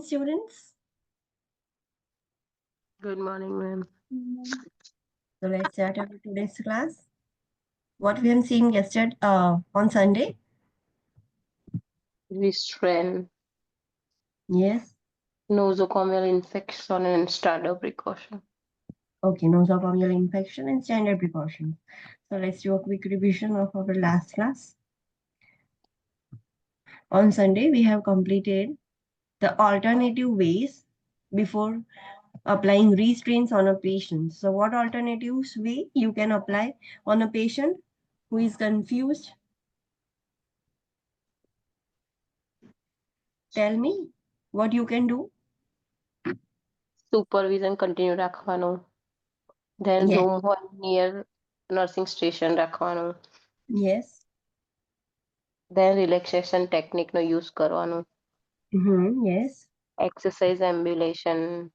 students. Good morning, ma'am. So let's start our today's class. What we have seen yesterday on Sunday. Restrain Yes. nosocomial infection and standard precaution. Okay, nosocomial infection and standard precautions. So let's do a quick revision of our last class. On Sunday, we have completed the alternative ways before applying restraints on a patient. So what alternatives way you can apply on a patient who is confused? Tell me what you can do. Supervision continue રાખવાનું. Then Yes. room હોય near nursing station રાખવાનું. Yes. Then relaxation technique નો use કરવાનો. Yes. Exercise ambulation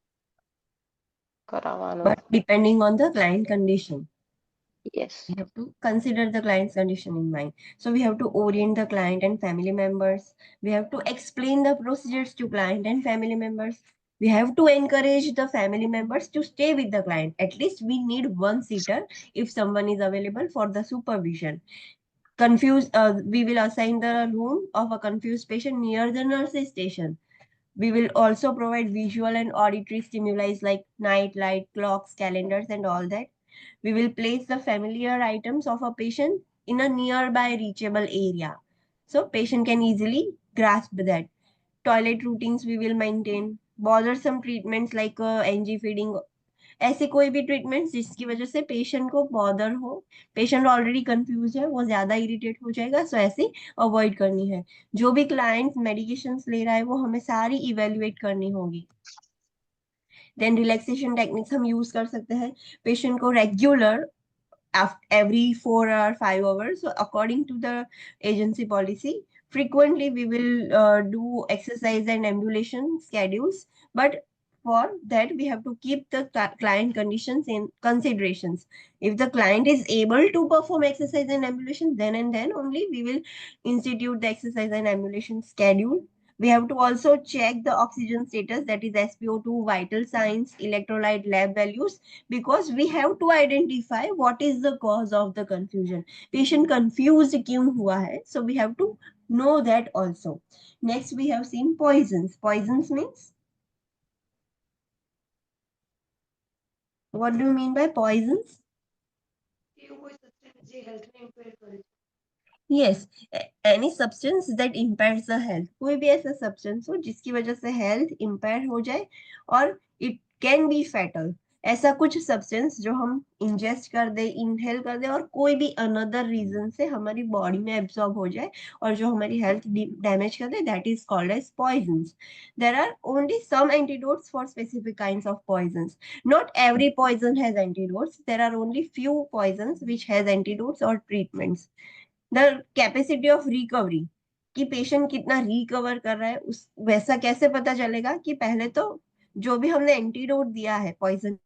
કરાવવાનો. But depending on the client condition, Yes. we have to consider the client's condition in mind. So we have to orient the client and family members. We have to explain the procedures to client and family members. We have to encourage the family members to stay with the client. At least we need one sitter if someone is available for the supervision. We will assign the room of a confused patient near the nurse's station. We will also provide visual and auditory stimuli like night light, clocks, calendars, and all that. We will place the familiar items of a patient in a nearby reachable area. So patient can easily grasp that. Toilet routines we will maintain. Bothersome treatments like NG feeding, ऐसे कोई भी treatment जिसकी वजह से patient को bother हो, patient already confuse है, वो ज्यादा इरिटेट हो जाएगा, सो ऐसे अवॉइड करनी है. जो भी क्लाइंट मेडिकेशंस ले रहा है वो हमें सारी इवेल्युएट करनी होगी. देन रिलैक्सेशन टेक्निक्स हम यूज कर सकते हैं पेशेंट को regular every 4 or 5 hours. So according to the agency policy, frequently we will do exercise and ambulation schedules. But for that, we have to keep the client conditions in considerations. If the client is able to perform exercise and ambulation, then and then only we will institute the exercise and ambulation schedule. We have to also check the oxygen status, that is SpO2, vital signs, electrolyte lab values, because we have to identify what is the cause of the confusion. Patient confused क्यों हुआ है? So we have to know that also. Next, we have seen poisons. Poisons means, what do you mean by poisons? Yes, any substance that impairs the health. कोई भी ऐसा substance हो जिसकी वजह से health impair हो जाए और it can be fatal. ऐसा कुछ सब्सटेंस जो हम इंजेस्ट कर दे, इनहेल कर दे और कोई भी अनदर रीजन से हमारी बॉडी में एब्सॉर्ब हो जाए और जो हमारी हेल्थ डैमेज कर दे, that is called as poisons. There are only some antidotes for specific kinds of poisons. Not every poison has antidotes. There are only few poisons which has antidotes or treatments. The capacity of recovery, कि patient कितना recover कर रहा है, उस वैसा कैसे पता चलेगा? कि पहले तो जो भी हमने एंटीडोट दिया है पॉइजन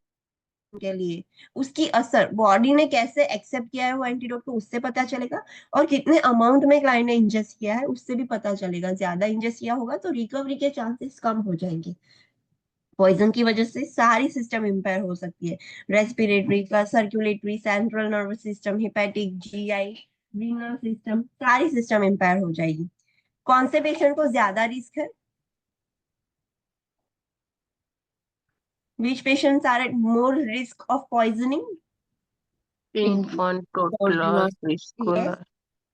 के लिए, उसकी असर बॉडी ने कैसे एक्सेप्ट किया है वो एंटीडोट को, उससे पता चलेगा. और कितने अमाउंट में क्लाइंट ने इंजेस्ट किया है उससे भी पता चलेगा. ज्यादा इंजेस्ट किया होगा तो रिकवरी के चांसेस कम हो जाएंगे. पॉइजन की वजह से सारी सिस्टम इम्पेयर हो सकती है. रेस्पिरेटरी का, circulatory, central nervous system, hepatic, GI, renal system, सारी सिस्टम इम्पेयर हो जाएगी. कौन से पेशेंट को ज्यादा रिस्क है? Which patients are at more risk of poisoning? Infant, toddler, toddler. Yes, preschooler,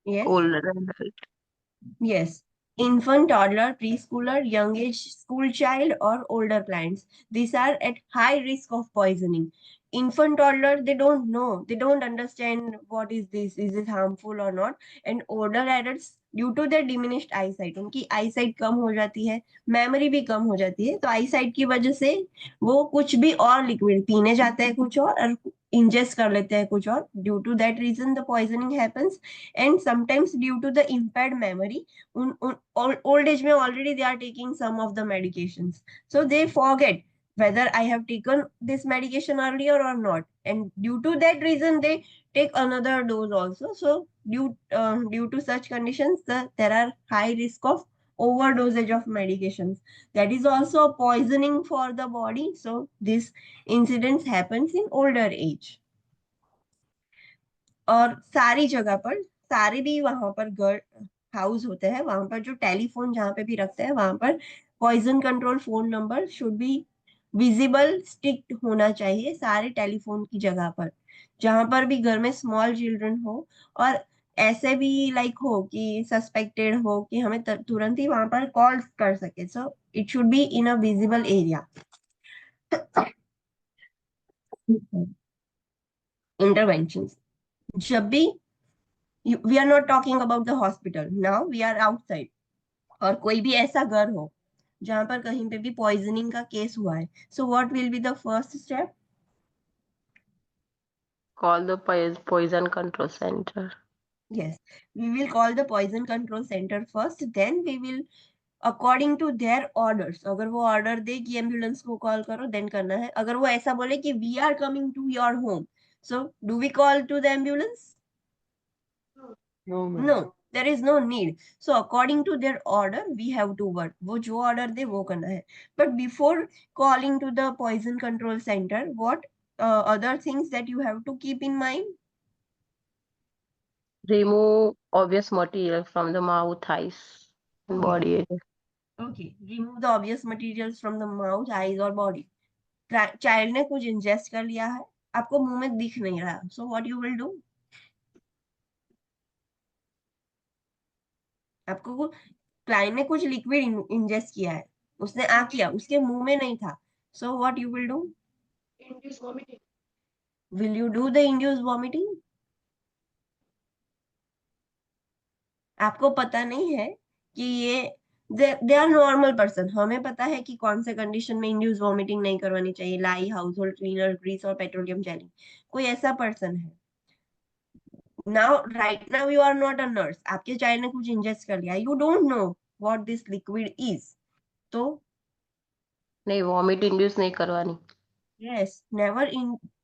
yes. older adult. Yes, infant, toddler, preschooler, young age school child, or older clients. These are at high risk of poisoning. Infant, toddler, they don't know, they don't understand what is this, is it harmful or not. And older adults, due to their diminished eyesight, उनकी eyesight कम हो जाती है, memory भी कम हो जाती है, तो eyesight की वजह से वो कुछ भी और लिक्विड पीने जाते हैं कुछ और इंजेस्ट कर लेते हैं कुछ और. Due to that reason the poisoning happens. And sometimes due to the impaired memory, old age mein already they are taking some of the medications, so they forget whether I have taken this medication earlier or not, and due to that reason they take another dose also. So due to such conditions, there are high risk of overdosage of medications. That is also a poisoning for the body. So this incidents happens in older age. और सारी जगह पर, सारे भी वहां पर house होते हैं, वहां पर जो टेलीफोन जहां पे भी रखते हैं वहां पर poison control phone number should be visible, sticked होना चाहिए सारे टेलीफोन की जगह पर, जहां पर भी घर में स्मॉल चिल्ड्रन हो और ऐसे भी लाइक हो कि सस्पेक्टेड हो कि हमें तुरंत ही वहां पर कॉल कर सके. So it should be in a visible area. Interventions, जब भी we are not talking about the hospital now, we are outside, और कोई भी ऐसा घर हो जहां पर कहीं पे भी पॉइजनिंग का केस हुआ है, so what will be the first step? Call the poison control center. Yes, we will call the poison control center first, then we will according to their orders. अगर वो ऑर्डर दे कि ambulance को call करो, then करना है. अगर वो ऐसा बोले कि we are coming to your home, so do we call to the ambulance? No, ma'am. No, there is no need. So according to their order we have to work. वो जो order दे वो करना है. But before calling to the poison control center, what other things that you have to keep in mind? Remove obvious material from the mouth, eyes, and Okay, body area. okay. Remove the obvious materials from the mouth, eyes or body. Child ने कुछ ingest कर लिया है, आपको मुंह में दिख नहीं रहा. So what you will do? आपको क्लाइंट ने कुछ लिक्विड इंजेस्ट किया है, उसने आ किया, उसके मुंह में नहीं था. So what you will do? Induce vomiting. Will you do the induced vomiting? आपको पता नहीं है कि ये दे आर नॉर्मल पर्सन. हमें पता है कि कौन से कंडीशन में इंड्यूस वॉमिटिंग नहीं करवानी चाहिए. Lye, household cleaner, grease और पेट्रोलियम जेली. कोई ऐसा पर्सन है now, right now you are not a nurse, आपके चाइल्ड ने कुछ इंजेस्ट कर लिया, you don't know what this liquid is. तो नहीं, वॉमिट इंड्यूस नहीं करवानी. yes, never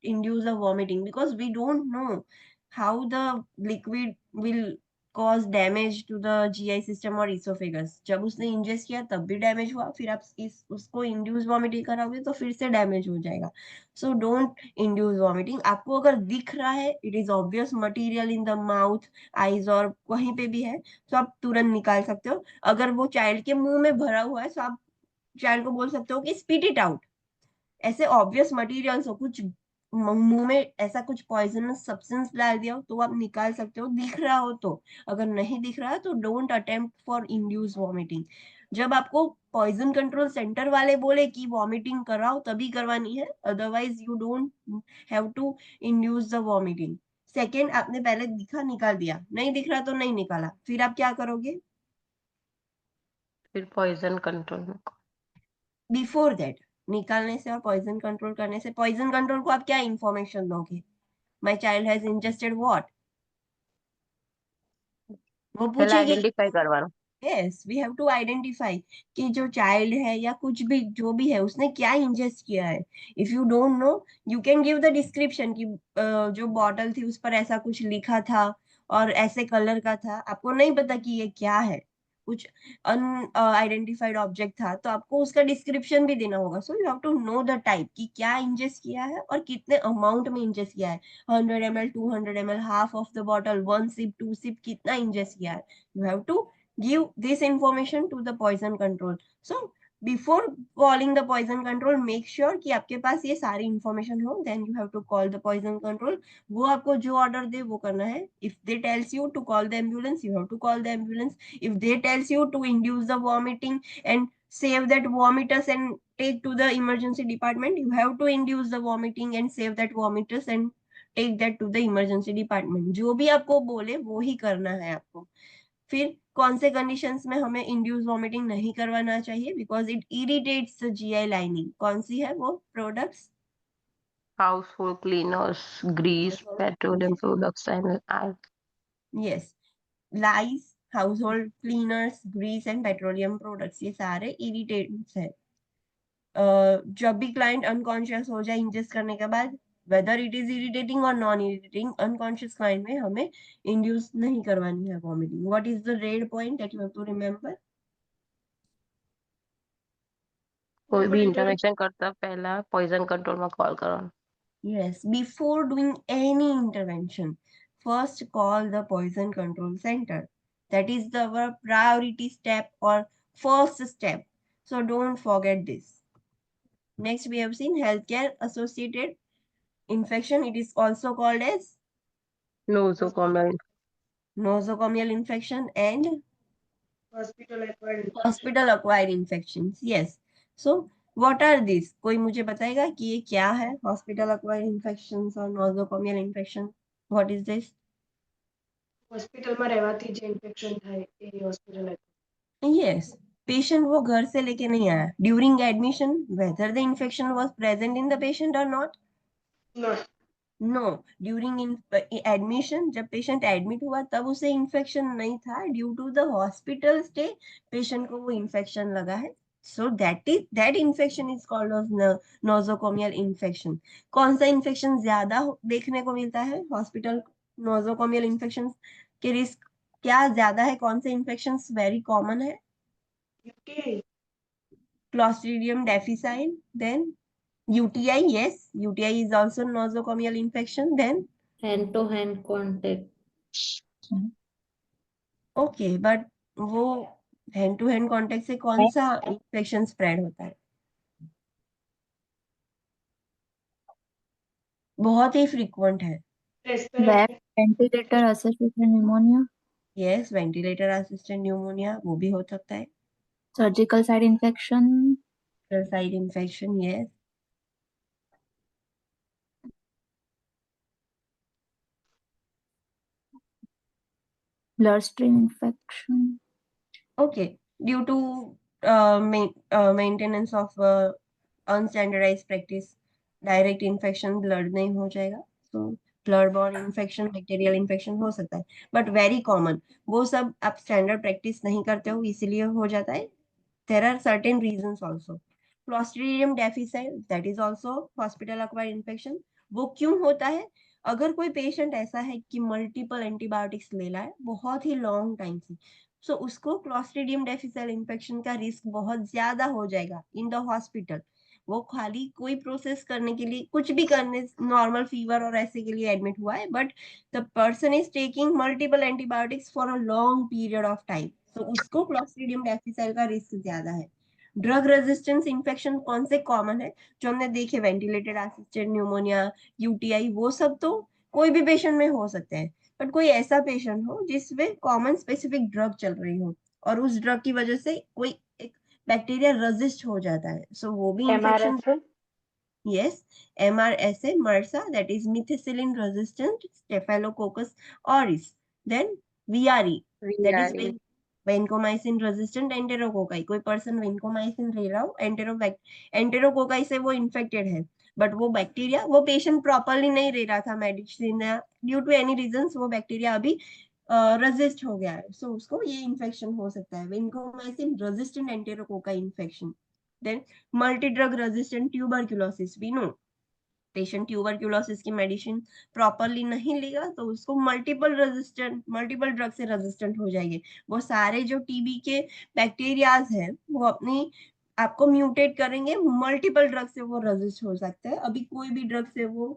induce a vomiting because we don't know how the liquid will cause damage to the GI system or esophagus. जब उसने ingest किया तब भी damage हुआ, फिर आप उसको induce vomiting कराओगे तो फिर से damage हो जाएगा. So don't induce vomiting. आपको अगर दिख रहा है, it is obvious material in the mouth, eyes और कहीं पे भी है, तो आप तुरंत निकाल सकते हो. अगर वो child के मुंह में भरा हुआ है, तो आप child को बोल सकते हो कि spit it out. ऐसे ऑब्वियस मटेरियल्स हो, कुछ मुंह में ऐसा कुछ पॉइजनस सब्सटेंस डाल दिया हो तो आप निकाल सकते हो, दिख रहा हो तो. अगर नहीं दिख रहा है तो don't attempt for induce vomiting. जब आपको पॉइजन कंट्रोल सेंटर वाले बोले कि वॉमिटिंग कराओ तभी करवानी है, otherwise you don't have to induce the vomiting. Second, आपने पहले दिखा, निकाल दिया, नहीं दिख रहा तो नहीं निकाला, फिर आप क्या करोगे? फिर पॉइजन कंट्रोल में. बिफोर दैट, निकालने से और पॉइजन कंट्रोल करने से, पॉइजन कंट्रोल को आप क्या इंफॉर्मेशन दोगे? My child has ingested what? वो पहले पूछेगी. आइडेंटिफाई करवाना. Yes, we have to identify कि जो चाइल्ड है या कुछ भी जो भी है उसने क्या इंजेस्ट किया है. If you don't no, you can give the description कि जो बॉटल थी उस पर ऐसा कुछ लिखा था और ऐसे कलर का था, आपको नहीं पता कि ये क्या है, कुछ अनआइडेंटिफाइड ऑब्जेक्ट था, तो आपको उसका डिस्क्रिप्शन भी देना होगा. So you have to know the type कि क्या इंजेस्ट किया है और कितने अमाउंट में इंजेस्ट किया है. 100 ml, 200 ml, half of the bottle, 1 sip, 2 sip, कितना इंजेस्ट किया है. You have to give this information to the poison control. So before calling the poison control, make sure कि आपके पास ये सारी information हो, then you have to call the poison control. वो आपको जो order दे वो करना है. If they tells you to call the ambulance, you have to call the ambulance. If they tells you to induce the vomiting and save that vomiters and take to the emergency department, you have to induce the vomiting and save that vomiters and take that to the emergency department. जो भी आपको बोले वो ही करना है आपको. फिर कौन से कंडीशंस में हमें इंड्यूस वॉमिटिंग नहीं करवाना चाहिए? Because it irritates the GI lining. कौन सी है वो products? Household cleaners, grease, petroleum products and I. Yes, lyes, household cleaners, grease and petroleum products, ये सारे इरिटेट्स है. जब भी क्लाइंट अनकॉन्शियस हो जाए इंजेस्ट करने के बाद, वेदर इट इज इरिटेटिंग और नॉन इरिटेटिंग, अनकॉन्शियस क्लाइंट में हमें इंड्यूस नहीं करवानी है vomiting. What is the red point that you have to remember? कोई भी इंटरवेंशन करता पहला पॉइजन कंट्रोल में कॉल करो. Yes, before doing any intervention, first call the poison control center. That is the our priority step or first step. So don't forget this. Next, we have seen healthcare associated infection. It is also called as Nosocomial. nosocomial infection and hospital acquired infections. Yes. So what are these? कोई मुझे बताएगा कि ये क्या है? Hospital acquired infections or nosocomial infection. What is this? હોસ્પિટલમાં રહેવાથી જે ઇન્ફેક્શન થાય એ હોસ્પિટલ Yes. Patient वो घर से लेके नहीं आया. During admission, whether the infection was present in the patient or not. No during admission जब पेशेंट एडमिट हुआ तब उसे इन्फेक्शन नहीं था due to the hospital stay patient को वो इन्फेक्शन लगा है so that infection is called nosocomial infection कौन सा इन्फेक्शन ज्यादा देखने को मिलता है हॉस्पिटल नोजोकोमियल इन्फेक्शन के रिस्क क्या ज्यादा है कौन से इन्फेक्शन वेरी कॉमन है clostridium difficile then UTI, yes, UTI is also nosocomial infection. Then, hand-to-hand contact. okay, but वो हैंड टू हैंड कांटेक्ट से कौन सा इन्फेक्शन स्प्रेड होता है बहुत ही फ्रीक्वेंट है ventilator assisted pneumonia yes ventilator assisted pneumonia वो भी हो सकता है surgical side infection side infection yes bloodstream infection okay due to maintenance of unstandardized practice direct infection blood नहीं हो जाएगा तो blood born infection bacterial infection हो सकता है बट वेरी कॉमन वो सब आप स्टैंडर्ड प्रैक्टिस नहीं करते हो इसीलिए हो जाता है there are certain reasons also clostridium difficile that is also hospital acquired infection वो क्यों होता है अगर कोई पेशेंट ऐसा है कि मल्टीपल एंटीबायोटिक्स ले रहा है बहुत ही लॉन्ग टाइम से सो उसको क्लॉस्ट्रीडियम डेफिसाइल इन्फेक्शन का रिस्क बहुत ज्यादा हो जाएगा इन द हॉस्पिटल वो खाली कोई प्रोसेस करने के लिए कुछ भी करने नॉर्मल फीवर और ऐसे के लिए एडमिट हुआ है but the person is taking multiple antibiotics for a long period of time तो उसको क्लॉस्ट्रीडियम डेफिसाइल का रिस्क ज्यादा है ड्रग रेजिस्टेंस इन्फेक्शन कौन से कॉमन है जो हमने देखे वेंटिलेटेड असिस्टेड न्यूमोनिया यूटीआई वो सब तो कोई भी पेशेंट में हो सकते हैं बट कोई ऐसा पेशेंट हो जिसमें कॉमन स्पेसिफिक ड्रग चल रही हो और उस ड्रग की वजह से कोई एक बैक्टीरिया रेजिस्ट हो जाता है सो वो भी infection yes MRSA MRSA that is methicillin resistant staphylococcus aureus then VRE that is VRE. vancomycin resistant enterococci कोई पर्सन vancomycin ले रहा हो एंटेरोकोकाई से वो इन्फेक्टेड है बट वो बैक्टीरिया वो पेशेंट प्रॉपरली नहीं ले रहा था medicine due to any reasons वो बैक्टीरिया अभी रेजिस्ट हो गया है सो उसको ये इन्फेक्शन हो सकता है vancomycin resistant enterococci infection then multi drug resistant tuberculosis we know patient tuberculosis की मेडिसिन प्रॉपरली नहीं लेगा तो उसको मल्टीपल ड्रग से रेजिस्टेंट हो जाएंगे वो सारे जो टीबी के बैक्टीरियाज हैं वो अपनी आपको म्यूटेट करेंगे मल्टीपल ड्रग से वो रेजिस्ट हो सकते हैं अभी कोई भी ड्रग से वो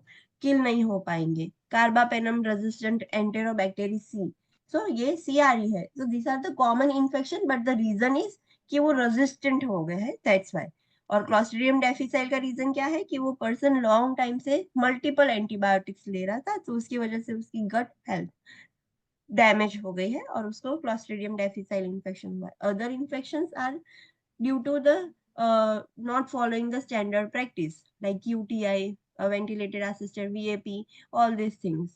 किल नहीं हो पाएंगे कार्बापेनम रेजिस्टेंट एंटेरोबैक्टेरी सी सो ये सीआरई है so this are the common infection but the reason is कि वो रेजिस्टेंट हो गए हैं दैट्स व्हाई और क्लॉस्ट्रिडियम डेफिसाइल का रीजन क्या है कि वो पर्सन लॉन्ग टाइम से मल्टीपल एंटीबायोटिक्स ले रहा था तो उसकी वजह से उसकी गट हेल्थ डैमेज हो गई है और उसको क्लॉस्ट्रिडियम डेफिसाइल इन्फेक्शन हुआ है other infections are due to the not following the standard practice like UTI, ventilated assisted VAP, all these things.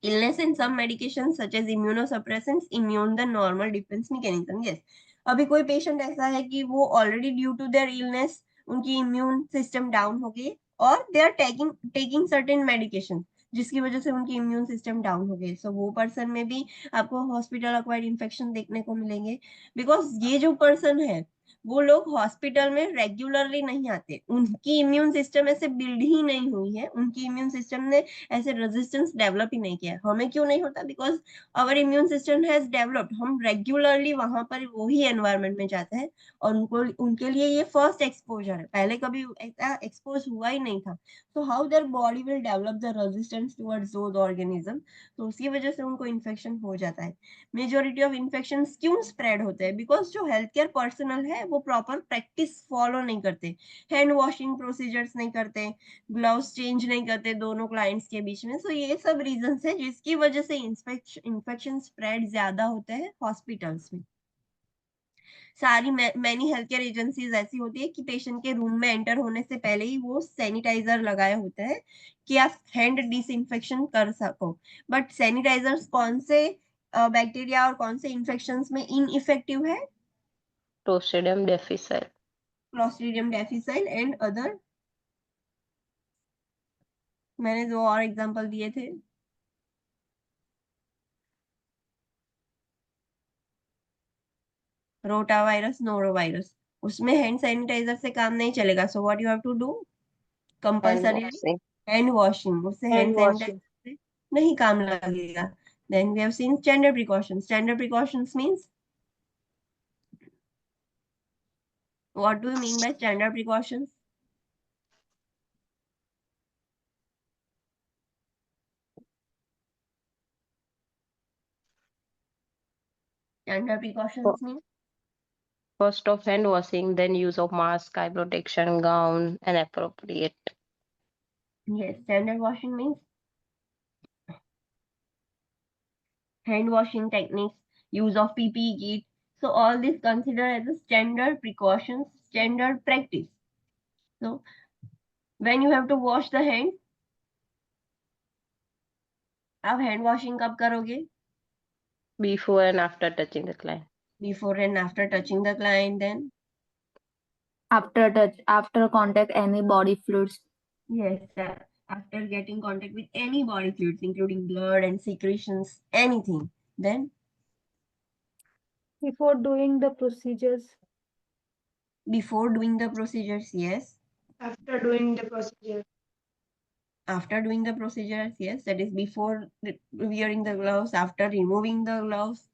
Illness and some medications such as immunosuppressants immune the normal defense mechanism. Yes. अभी कोई patient ऐसा है कि वो already due to their illness उनकी immune system down हो गई और they are taking certain medication जिसकी वजह से उनकी इम्यून सिस्टम डाउन हो गई सो वो पर्सन में भी आपको हॉस्पिटल अक्वायर्ड इन्फेक्शन देखने को मिलेंगे बिकॉज ये जो पर्सन है वो लोग हॉस्पिटल में रेगुलरली नहीं आते, उनकी इम्यून सिस्टम ऐसे बिल्ड ही नहीं हुई है, उनकी इम्यून सिस्टम ने ऐसे रेजिस्टेंस डेवलप ही नहीं किया है। हमें क्यों नहीं होता? Because our immune system has developed, हम रेगुलरली वहां पर वही एनवायरनमेंट में जाते हैं, और उनको उनके लिए ये फर्स्ट एक्सपोजर है, पहले कभी ऐसा एक्सपोज हुआ ही नहीं था। तो how their body will develop the resistance towards those organism, तो उसकी वजह से उनको इन्फेक्शन हो जाता है। मेजोरिटी ऑफ इन्फेक्शन क्यों स्प्रेड होते हैं? बिकॉज जो हेल्थ केयर पर्सनल है वो प्रॉपर प्रैक्टिस फॉलो नहीं करते, हैंड वॉशिंग प्रोसीजर्स नहीं करते, ग्लव्स चेंज नहीं करते दोनों क्लाइंट्स के बीच में। सो ये सब रीजंस है जिसकी वजह से इन्फेक्शन स्प्रेड ज्यादा होते हैं हॉस्पिटल्स में। सारी मैनी हेल्थ केयर एजेंसीज ऐसी होती है कि पेशेंट के रूम में एंटर होने से पहले ही वो सैनिटाइजर लगाए होते हैं कि आप हैंड डिसइंफेक्शन कर सको। बट सैनिटाइजर्स कौन से बैक्टीरिया और कौन से इन्फेक्शंस में इनइफेक्टिव है? Clostridium difficile. Clostridium difficile and other, मैंने दो और एग्जांपल दिए थे। रोटावायरस, नोरोवायरस, उसमें हैंड सैनिटाइजर से काम नहीं चलेगा। So what you have to do? Hand compulsorily washing. Hand washing, उससे हैंड हैंड सैनिटाइजर वॉशिंग। से नहीं काम लगेगा। Then we have seen standard precautions. Standard precautions means, what do you mean by standard precautions? Standard precautions mean, First of hand washing, then use of mask, eye protection, gown, and appropriate. yes, standard washing means hand washing techniques, use of PPE kit. So all this considered as a standard precautions, standard practice. So when you have to wash the hand, आप hand washing कब करोगे? Before and after touching the client. Before and after touching the client, then After contact any body fluids. yes, after getting contact with any body fluids, including blood and secretions, anything, then Before doing the procedures. before doing the procedures, yes. After doing the procedure. After doing the procedures, yes, that is before wearing the gloves, after removing the gloves,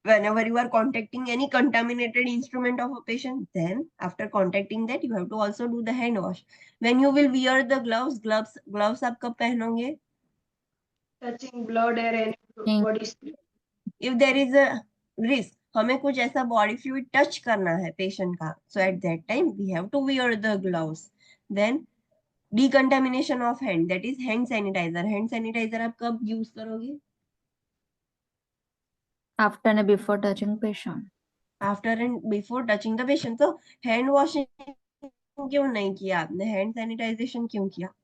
whenever you are contacting any contaminated instrument of a patient, then after contacting that, you have to also do the hand wash. When you will wear the gloves आप कब पहनोगे? Touching blood or any body fluid. If there is a risk, हमें कुछ ऐसा body fluid touch करना है patient का, so at that time we have to wear the gloves. Then decontamination of hand, that is hand sanitizer. hand sanitizer आप कब use करोगे? After and before touching patient. After and before touching the patient. तो hand washing क्यों नहीं किया आपने? Hand sanitization क्यों किया?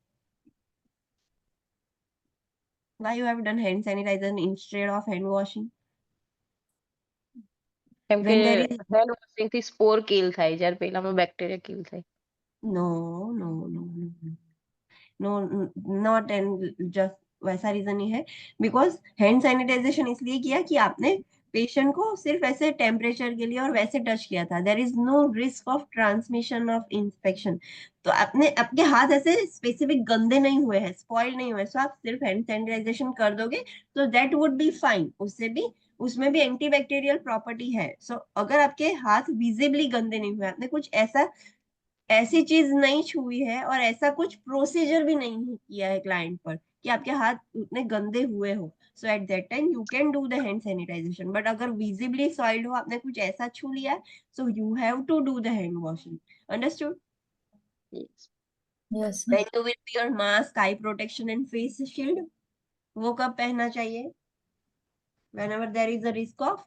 Why you have done hand sanitizer instead of hand washing? કેમ કે When there is hand washing થી સ્પોર કિલ થાય જ્યારે પેલામાં બેક્ટેરિયા કિલ થાય. no, no, no, no, no, not and just वैसा रीजन ही है। बिकॉज हैंड सैनिटाइजेशन इसलिए किया कि आपने पेशेंट को सिर्फ ऐसे टेम्परेचर के लिए और वैसे टच किया था। There is no risk of transmission of infection. तो आपने आपके हाथ ऐसे स्पेसिफिक गंदे नहीं हुए हैं, स्पॉइल नहीं हुए, सो आप सिर्फ हैंड सैनिटाइजेशन कर दोगे तो दैट वुड बी फाइन। उससे भी उसमें भी एंटीबैक्टीरियल प्रॉपर्टी है। सो अगर आपके हाथ विजिबली गंदे नहीं हुए, आपने कुछ ऐसी चीज नहीं छुई है और ऐसा कुछ प्रोसीजर भी नहीं किया है क्लाइंट पर कि आपके हाथ उतने गंदे हुए हो, so at that time you can do the hand sanitization. But अगर विजिबली सॉइल्ड हो, आपने कुछ ऐसा छू लिया है, so you have to do the hand washing. Understood? Yes. Yes. When you will wear mask, eye protection and face shield, वो कब पहनना चाहिए? whenever there is a risk of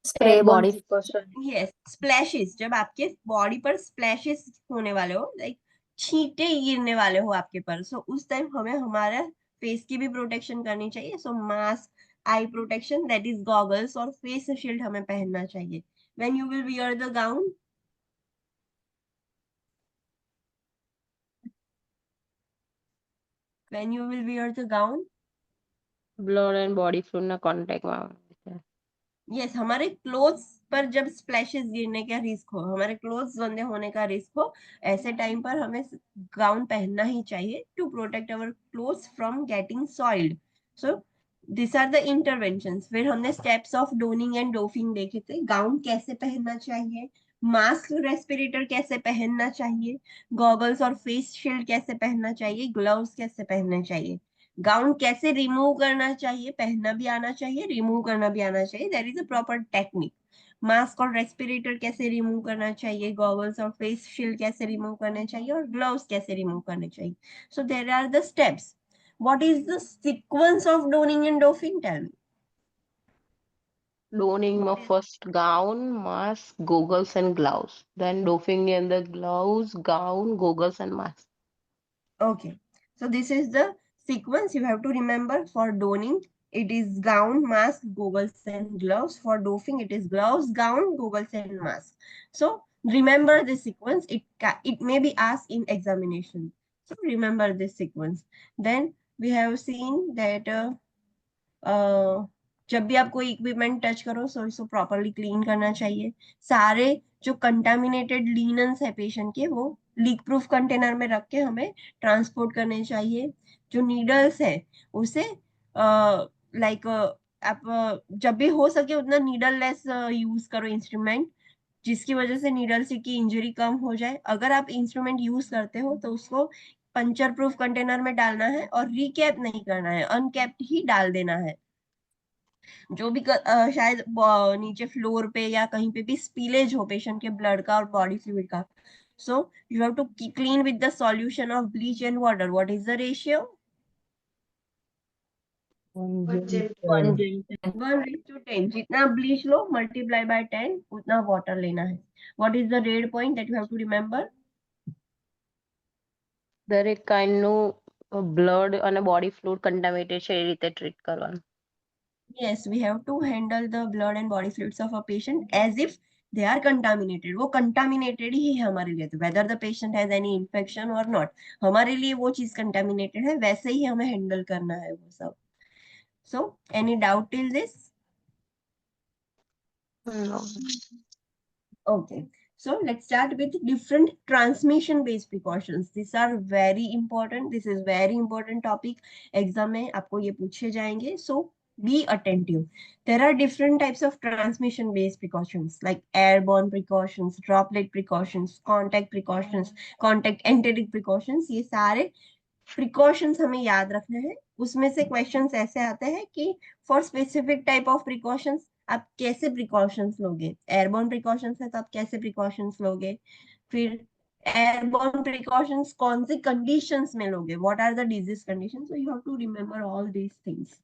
Spray Airborne body. precaution. yes splashes, जब आपके body पर splashes होने वाले हो, लाइक छींटे गिरने वाले हो आपके पर, सो उस टाइम हमें हमारा फेस की भी प्रोटेक्शन करनी चाहिए। So mask, eye protection, that is goggles, और फेस शील्ड हमें पहनना चाहिए। When you will wear the gown, when you will wear the gown, Blood and body fluid ના contact માં આવે છે. यस, हमारे क्लोथ्स पर जब स्प्लैशेस गिरने का रिस्क हो, हमारे क्लोथ्स गंदे होने का रिस्क हो, ऐसे टाइम पर हमें गाउन पहनना ही चाहिए to protect our clothes from getting soiled. So this are the interventions. फिर हमने steps of donning and doffing देखे थे. गाउन कैसे पहनना चाहिए, मास्क रेस्पिरेटर कैसे पहनना चाहिए, गॉगल्स और फेस शील्ड कैसे पहनना चाहिए, ग्लव्स कैसे पहनने चाहिए, गाउन कैसे रिमूव करना चाहिए, पहनना भी आना चाहिए, रिमूव करना भी आना चाहिए. There is a proper technique. Mask और रेस्पिरेटर कैसे रिमूव करना चाहिए, गॉगल्स और फेस शील्ड कैसे रिमूव करने चाहिए, और ग्लव्स कैसे रिमूव करने चाहिए. So there are the steps. What is the sequence of donning and doffing? Tell me. Donning What of is first gown, mask, goggles, and gloves. Then doffing in the gloves, gown, goggles, and mask. Okay, so this is the sequence you have to remember. For donning, it is gown, mask, goggles, and gloves. For doffing, it is gloves, gown, goggles, and mask. So remember this sequence. It may be asked in examination. So remember this sequence. Then we have seen that जब भी आप कोई equipment touch करो, सो इसको properly clean करना चाहिए. सारे जो कंटामिनेटेड लीनन्स है पेशेंट के, वो लीक प्रूफ कंटेनर में रख के हमें ट्रांसपोर्ट करने चाहिए. जो नीडल्स है उसे लाइक आप जब भी हो सके उतना नीडल लेस यूज करो इंस्ट्रूमेंट, जिसकी वजह से नीडल से की इंजरी कम हो जाए. अगर आप इंस्ट्रूमेंट यूज करते हो तो उसको पंचर प्रूफ कंटेनर में डालना है और रिकैप नहीं करना है, अनकैप्ड ही डाल देना है. जो भी शायद नीचे फ्लोर पे या कहीं पे भी स्पीलेज हो पेशेंट के ब्लड का और बॉडी फ्लूइड का, so you have to clean with the solution of bleach and water. What is the ratio? 1:10. जितना ब्लीच लो मल्टीप्लाई बाय 10, उतना वाटर लेना है. What is the red point that you have to remember? દરેક કાઇન્ડનું blood અને body fluid contaminated છે એ રીતે ટ્રીટ કરવાનું. Yes, we have to handle the blood and body fluids of a patient as if they are contaminated. वो contaminated ही है हमारे लिए, तो whether the patient has any infection or not, हमारे लिए वो चीज contaminated है, वैसे ही हमें handle करना है वो सब. So, any doubt till this? No. Okay. So let's start with different transmission based precautions. These are very important. This is very important topic. Exam में आपको ये पूछे जाएंगे. So be attentive. There are different types of transmission based precautions like airborne precautions, droplet precautions, contact precautions, contact enteric precautions. ये सारे precautions हमें याद रखना है. उसमें से क्वेश्चंस ऐसे आते हैं कि for specific type of precautions आप कैसे प्रिकॉशंस लोगे. एयरबोर्न प्रिकॉशंस है तो आप कैसे प्रिकॉशंस लोगे. फिर एयरबोर्न प्रिकॉशंस कौन सी कंडीशंस में लोगे, what are the disease conditions. So you have to remember all these things.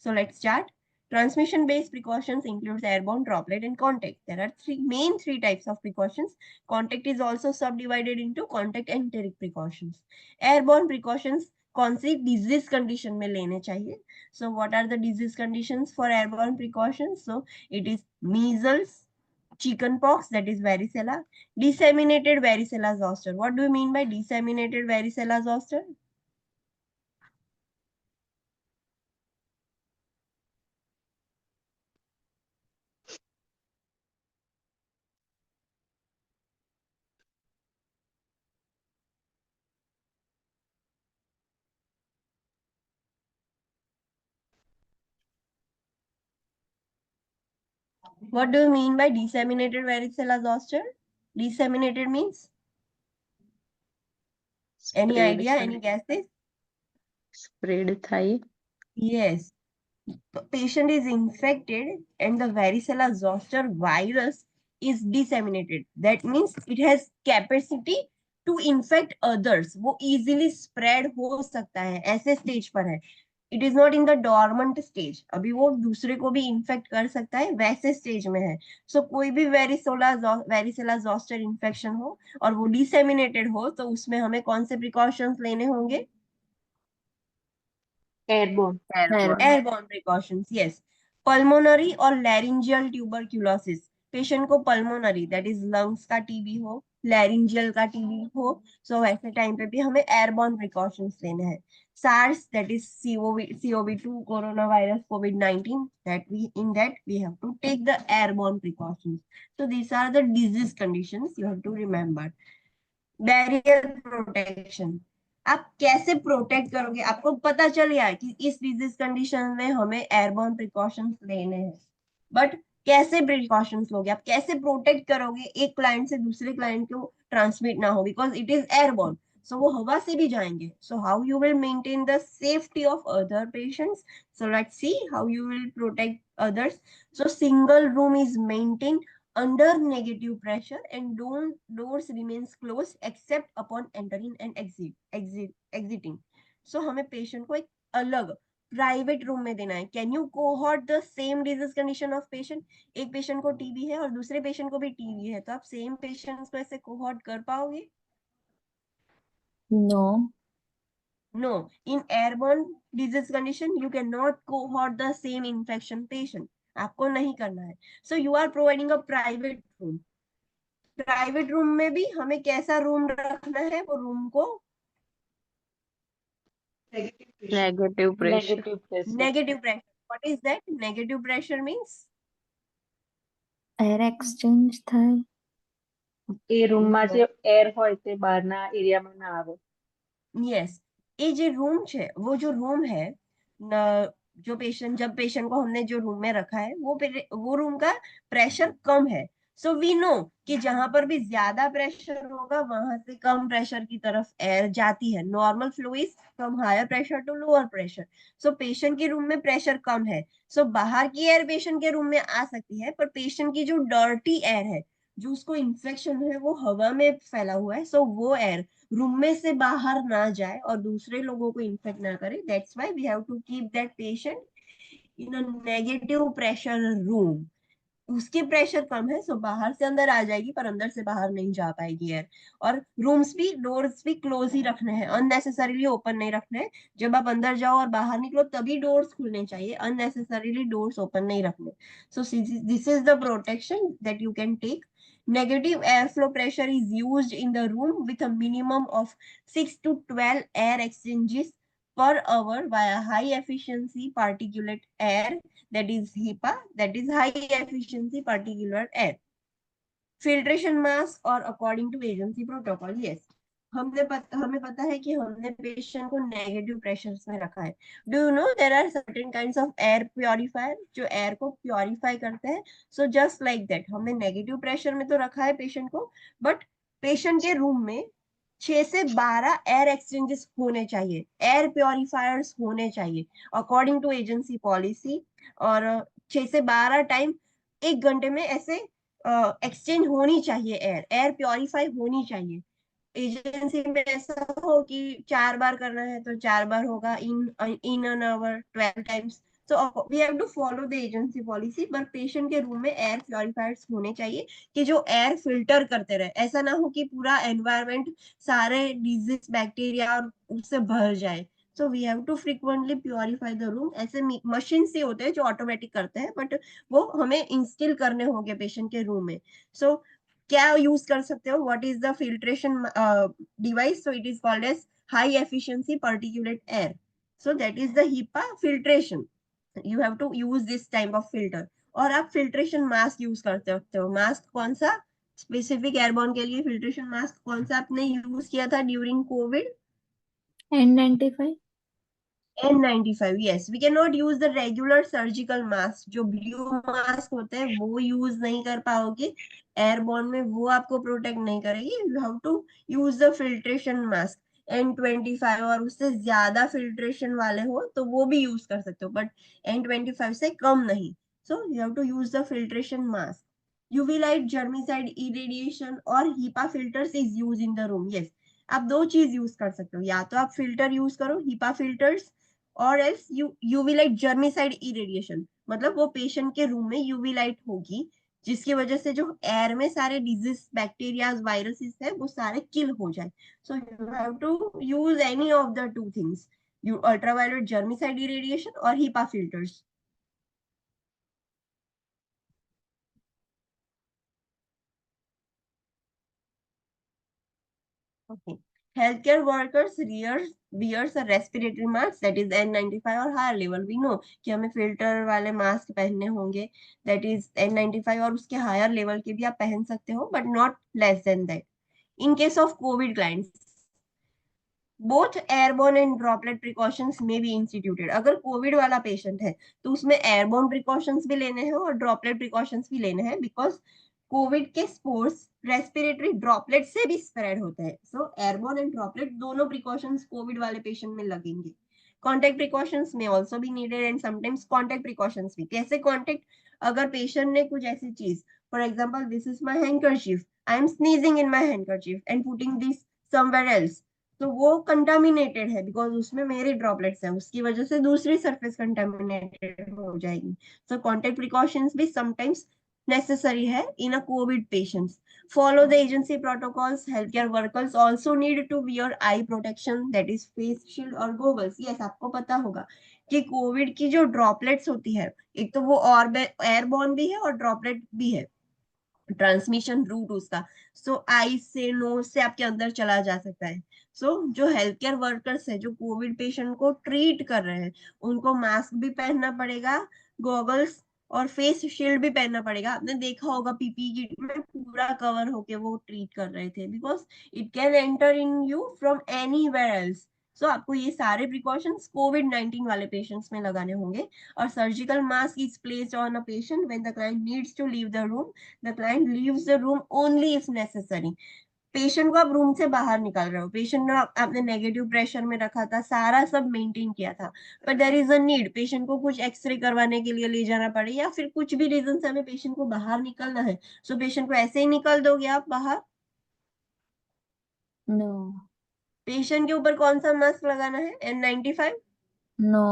So let's start. Transmission based precautions includes airborne, droplet, and contact. There are three types of precautions. Contact is also subdivided into contact enteric precautions. Airborne precautions कौन सी disease condition में लेने चाहिए. So what are the disease conditions for airborne precautions? So it is measles, chickenpox, that is varicella, disseminated varicella zoster. What do you mean by disseminated varicella zoster? What do you mean by disseminated varicella zoster? Disseminated means any idea, any guesses? Spread થાય. Yes, patient is infected and the varicella zoster virus is disseminated. That means it has capacity to infect others. वो easily spread हो सकता है, ऐसे stage पर है. It is not in the dormant stage, अभी वो दूसरे को भी इन्फेक्ट कर सकता है, वैसे स्टेज में है. सो कोई भी वेरिसेला जोस्टर इन्फेक्शन हो और वो डिसेमिनेटेड हो, तो उसमें हमें कौन से प्रिकॉशंस लेने होंगे? Airborne. Airborne precautions. Yes. Pulmonary और लैरिंजियल ट्यूबरक्यूलोसिस. पेशेंट को पल्मोनरी दैट इज लंग्स का टीबी हो, लैरिंजियल का टीबी हो, सो ऐसे टाइम पे भी हमें एयरबोर्न प्रिकॉशंस लेने हैं. SARS, that is CoV2, coronavirus, COVID-19, that we have to take the airborne precautions. So these are the disease conditions you have to remember. Barrier protection, आप कैसे प्रोटेक्ट करोगे? आपको पता चल गया है कि इस डिजीज कंडीशन में हमें एयरबॉर्न प्रिकॉशंस लेने हैं, बट कैसे प्रिकॉशंस लोगे? आप कैसे प्रोटेक्ट करोगे एक क्लाइंट से दूसरे क्लाइंट को ट्रांसमिट ना हो, बिकॉज इट इज एयरबॉर्न, सो वो हवा से भी जाएंगे. So how you will maintain the safety of other patients? So let's see how you will protect others. So single room is maintain under negative pressure and don't doors remains closed except upon entering and exiting. So हमें patient को एक अलग private room में देना है. Can you cohort the same disease condition of patient? एक patient को TB है और दूसरे पेशेंट को भी टीबी है, तो आप सेम पेशेंट्स को ऐसे कोहॉर्ट कर पाओगे? No. No. In airborne disease condition you cannot cohort the same infection patient. आपको नहीं करना है. So you are providing a private room. Private room में भी हमें कैसा रूम रखना है? वो रूम को negative pressure. Negative pressure. Negative pressure. What is that? Negative pressure means Air exchange થાય. એ રૂમમાં જે એર હોય તે બહારના એરિયામાં ના આવે. यस. ये जो रूम है, वो जो रूम है जो पेशेंट, जब पेशेंट को हमने जो रूम में रखा है वो रूम का प्रेशर कम है. सो वी नो कि जहां पर भी ज्यादा प्रेशर होगा वहां से कम प्रेशर की तरफ एयर जाती है. Normal flow is from higher pressure to lower pressure. So patient के रूम में प्रेशर कम है, सो बाहर की एयर पेशेंट के रूम में आ सकती है, पर पेशेंट की जो डर्टी एयर है, जो उसको इन्फेक्शन है, वो हवा में फैला हुआ है, सो वो एयर रूम में से बाहर ना जाए और दूसरे लोगों को इन्फेक्ट ना करे. That's why we have to keep that patient in a negative pressure room. उसकी प्रेशर कम है, सो बाहर से अंदर आ जाएगी पर अंदर से बाहर नहीं जा पाएगी एयर. और रूम्स भी, डोर्स भी क्लोज ही रखने हैं, अननेसेसरीली ओपन नहीं रखने हैं. जब आप अंदर जाओ और बाहर निकलो तभी डोर्स खुलने चाहिए, अननेसेसरीली डोर्स ओपन नहीं रखने. So this is the protection that you can take. Negative airflow pressure is used in the room with a minimum of 6 to 12 air exchanges per hour via high efficiency particulate air, that is HEPA, that is high efficiency particulate air. Filtration mask or according to agency protocol. Yes, हमें पता है कि हमने patient को negative pressures में रखा है. Do you know there are certain kinds of air purifier जो एयर को प्योरीफाई करते हैं. सो जस्ट लाइक दैट हमने नेगेटिव प्रेशर में तो रखा है पेशेंट को, बट पेशेंट के रूम में 6 से 12 एयर एक्सचेंजेस होने चाहिए, एयर प्योरीफायर्स होने चाहिए अकॉर्डिंग टू एजेंसी पॉलिसी. और 6 से 12 टाइम एक घंटे में ऐसे एक्सचेंज होनी चाहिए, एयर प्योरीफाई होनी चाहिए. एजेंसी में ऐसा हो कि 4 बार करना है तो 4 बार होगा in an hour 12 times. So we have to follow the agency policy. पर पेशेंट के रूम में एयर प्योरीफायर्स होने चाहिए कि जो एयर फिल्टर करते रहे. ऐसा ना हो कि पूरा एनवायरमेंट सारे डिजीज बैक्टीरिया और उससे भर जाए. So we have to frequently purify the room. ऐसे मशीन से होते हैं जो ऑटोमेटिक करते हैं, बट वो हमें इंस्टिल करने होंगे पेशेंट के रूम में. सो क्या यूज कर सकते हो? What is the filtration device? So it is called as high efficiency particulate air. So that is the HEPA filtration. You have to use this type of filter. और आप filtration mask use कर सकते हो. Mask कौन सा? Specific airborne के लिए filtration mask कौन सा आपने यूज किया था during Covid? N95. N95. yes, we cannot use the regular surgical mask. जो ब्लू मास्क होते हैं वो यूज नहीं कर पाओगे एयरबॉर्न में, वो आपको प्रोटेक्ट नहीं करेगी. You have to use the filtration mask N25, और उससे ज्यादा फिल्ट्रेशन वाले हो तो वो भी यूज कर सकते हो, बट N25 से कम नहीं. So you have to use the filtration mask. UV light, germicide, irradiation और HEPA filters is used in the room. Yes, आप दो चीज यूज कर सकते हो, या तो आप फिल्टर यूज करो HEPA filters, और else UV light germicide irradiation. मतलब वो पेशेंट के रूम में यूवी लाइट होगी जिसकी वजह से जो एयर में सारे डिजीज बैक्टीरिया वायरसेस है वो सारे किल हो जाए. So you have to use any of the two things, you ultraviolet germicide irradiation और HEPA filters. Okay. Healthcare workers wears a respiratory mask that is N95 और higher level. We know कि हमें filter वाले mask पहनने होंगे that is N95 और उसके higher level के भी आप पहन सकते हो but not less than that. In case of COVID clients, both airborne and droplet precautions may be instituted. अगर कोविड वाला पेशेंट है तो उसमें एयरबोर्न प्रिकॉशंस भी लेने हैं और ड्रॉपलेट प्रिकॉशंस भी लेने हैं बिकॉज कोविड के स्पोर्स रेस्पिरेटरी ड्रॉपलेट से भी स्प्रेड होते हैं. सो एयरबोर्न एंड ड्रॉपलेट दोनों प्रिकॉशंस कोविड वाले पेशेंट में लगेंगे. कॉन्टेक्ट प्रिकॉशंस में ऑल्सो भी needed and sometimes contact precautions भी. कैसे कॉन्टेक्ट? अगर पेशेंट ने कुछ ऐसी चीज, for example this is my handkerchief, I am sneezing in my handkerchief and putting this somewhere else, तो वो कंटामिनेटेड है बिकॉज उसमें मेरे ड्रॉपलेट्स हैं, उसकी वजह से दूसरी सरफेस कंटामिनेटेड हो जाएगी. सो कॉन्टेक्ट प्रिकॉशंस भी समटाइम्स necessary है in a COVID patients. Follow the agency protocols. Healthcare workers also need to wear eye protection, that is face shield और goggles. Yes, आपको पता होगा कि कोविड की जो ड्रॉपलेट्स होती है, एक तो वो और एयरबॉर्न भी है और ड्रॉपलेट भी है, ट्रांसमिशन रूट उसका. सो आई से नोज से आपके अंदर चला जा सकता है. सो जो हेल्थ केयर वर्कर्स है जो कोविड पेशेंट को ट्रीट कर रहे हैं, उनको मास्क भी पहनना पड़ेगा, गॉगल्स और फेस शील्ड भी पहनना पड़ेगा. आपने देखा होगा पीपी किट में पूरा कवर होके वो ट्रीट कर रहे थे because it can enter in you from anywhere else. So आपको ये सारे प्रिकॉशंस कोविड-19 वाले पेशेंट्स में लगाने होंगे. और surgical mask is placed on a patient when the client needs to leave the room. The client leaves the room only if necessary. Patient को आप रूम से बाहर निकाल रहे हो, पेशेंट ने आपने नेगेटिव प्रेशर में रखा था, सारा सब मेंटेन किया था, पर there is a need, patient को कुछ एक्सरे करवाने के लिए ले जाना पड़े या फिर कुछ भी रीजन से हमें पेशेंट को बाहर निकलना है. सो पेशेंट को ऐसे ही निकल दोगे आप बाहर? No. पेशेंट के ऊपर कौन सा मास्क लगाना है? N95? No.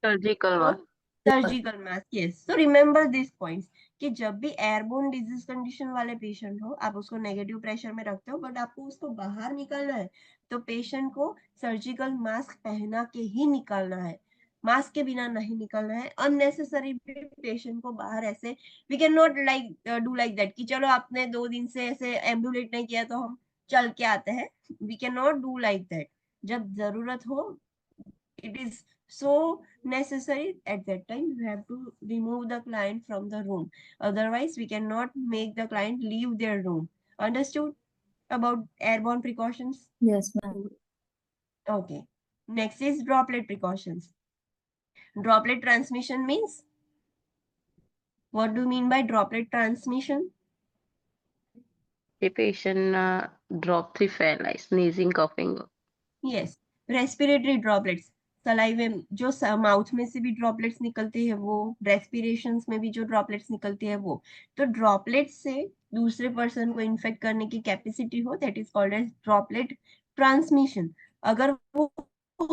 Surgical mask. Surgical mask. Yes. So remember this points कि जब भी एयरबोर्न डिजीज कंडीशन वाले पेशेंट हो, आप उसको नेगेटिव प्रेशर में रखते हो बट आपको उसको बाहर निकालना है, तो पेशेंट को सर्जिकल मास्क पहना के ही निकालना है, मास्क के बिना नहीं निकलना है. अननेसेसरी पेशेंट को बाहर ऐसे, we can not like do like that कि चलो आपने 2 दिन से ऐसे एम्बुलेट नहीं किया तो हम चल के आते हैं. We can not do like that. जब जरूरत हो, it is so necessary at that time, you have to remove the client from the room, otherwise we cannot make the client leave their room. Understood about airborne precautions? Yes, ma'am. Okay, next is droplet precautions. Droplet transmission means, what do you mean by droplet transmission? The patient drop the fair like sneezing, coughing. Yes, respiratory droplets, saliva जो mouth में से भी droplets निकलते हैं वो, रेस्पिरेशंस में भी जो ड्रॉपलेट्स निकलती है वो. तो ड्रॉपलेट्स से दूसरे पर्सन को इन्फेक्ट करने की कैपेसिटी हो, that is called as droplet transmission. अगर वो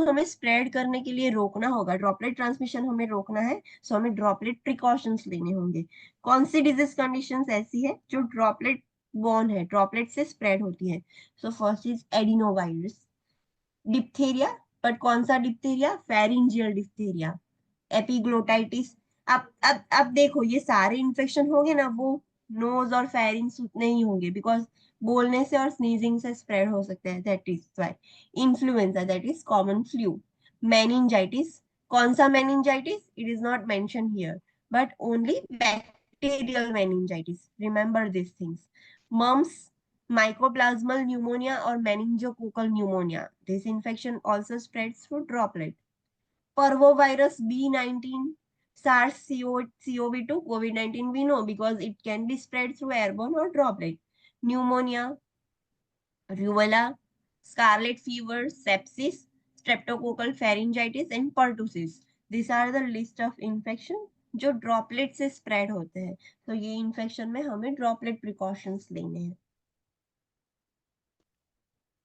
हमें स्प्रेड करने के लिए रोकना होगा, ड्रॉपलेट ट्रांसमिशन हमें रोकना है, सो हमें ड्रॉपलेट प्रिकॉशंस लेने होंगे. कौन सी डिजीज कंडीशंस ऐसी है जो ड्रॉपलेट बॉर्न है, ड्रॉपलेट से स्प्रेड होती है? So first is adenovirus, diphtheria, but कौन सा डिप्थेरिया? Pharyngeal diphtheria, epiglottitis. अब देखो ये सारे इन्फेक्शन होंगे ना, वो नोज और फेरिंग्स नहीं होंगे बिकॉज बोलने से और स्नीजिंग से स्प्रेड हो सकते हैं. That is why. Influenza, that is common flu. Meningitis, कौन सा meningitis? It is not mention here, but only bacterial meningitis. Remember this things. Mumps, mycoplasmal pneumonia or meningococcal pneumonia. This infection also spreads through droplet. Parvovirus B19, SARS-CoV-2, COVID-19 we know because it can be spread through airborne or droplet. Pneumonia, rubella, scarlet fever, sepsis, streptococcal pharyngitis and pertussis. These are the list of infection जो droplet से spread होते हैं. तो ये infection में हमें droplet precautions लेने हैं.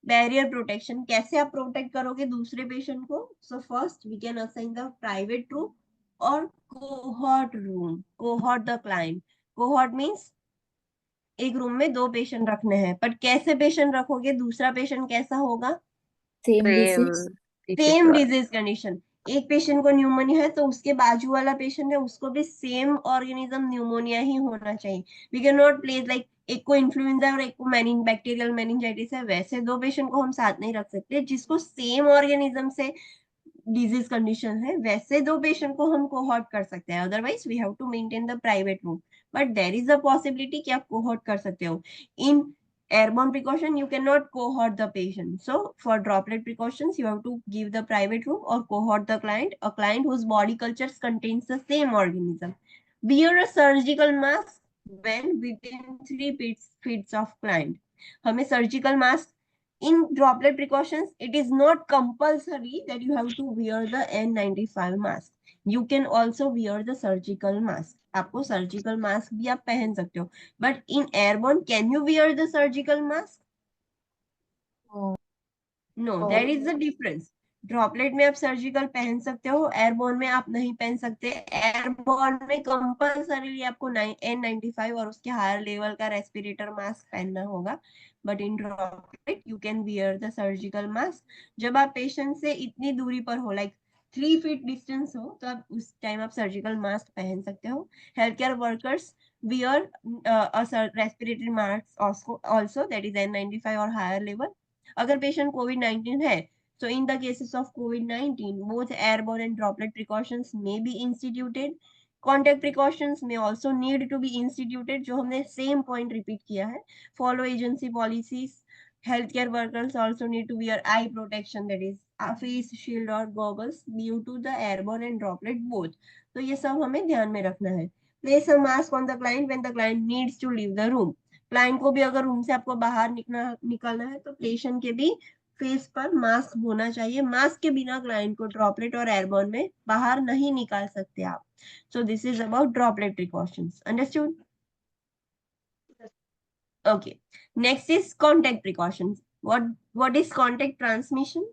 बैरियर प्रोटेक्शन, कैसे आप प्रोटेक्ट करोगे दूसरे पेशेंट को? So first we can assign the private room और cohort room. Cohort the client. Cohort means एक रूम में 2 पेशेंट रखने हैं, पर कैसे पेशेंट रखोगे? दूसरा पेशेंट कैसा होगा? Same Same disease. disease same वाला. Disease condition. एक पेशेंट को न्यूमोनिया है तो उसके बाजू वाला पेशेंट है उसको भी सेम ऑर्गेनिज्म न्यूमोनिया ही होना चाहिए. We can not place like एक को इन्फ्लुएंजा और एक को बैक्टीरियल मेनिंजाइटिस है, वैसे दो पेशेंट को हम साथ नहीं रख सकते. जिसको सेम ऑर्गेनिज्म से डिजीज कंडीशन है वैसे दो पेशेंट को हम कोहॉर्ट कर सकते हैं. Otherwise we have to maintain the private room. But there is a possibility कि आप कोहॉर्ट कर सकते हो. इन airborne precaution you cannot cohort the patient, so for droplet precautions you have to give the private room or cohort the client, a client whose body cultures contains the same organism. Wear a surgical mask when within 3 feet of client. हमें surgical mask in droplet precautions, it is not compulsory that you have to wear the N95 mask. You can also wear the surgical mask. आपको surgical mask भी आप पहन सकते हो. But in airborne, can you wear the surgical mask? No, there is a difference. Droplet में आप surgical पहन सकते हो, एयरबोर्न में आप नहीं पहन सकते. एयरबोर्न में कंपल्सरीली आपको N95 और उसके हायर लेवल का रेस्पिरेटर मास्क पहनना होगा. But in droplet you can wear the surgical mask. जब आप पेशेंट से इतनी दूरी पर हो, लाइक 3 feet डिस्टेंस हो, तो आप उस टाइम आप सर्जिकल मास्क पहन सकते हो. Health care workers wear respiratory mask also, that is N95 और हायर लेवल. अगर पेशेंट COVID-19 है, so in the cases of COVID-19, both airborne and droplet precautions may be instituted. Contact precautions may also need to be instituted, जो हमने same point repeat किया है. Follow agency policies. Healthcare workers also need to wear eye protection, that is a face shield or goggles due to the airborne and droplet both. तो ये सब हमें ध्यान में रखना है. Place a mask on the client when the client needs to leave the room. Client को भी अगर रूम से आपको बाहर निकलना है तो पेशेंट के भी फेस पर मास्क होना चाहिए. मास्क के बिना क्लाइंट को ड्रॉपलेट और एयरबॉर्न में बाहर नहीं निकाल सकते आप. So this is about droplet precautions. Understood? Okay. Next is contact precautions. What is contact transmission?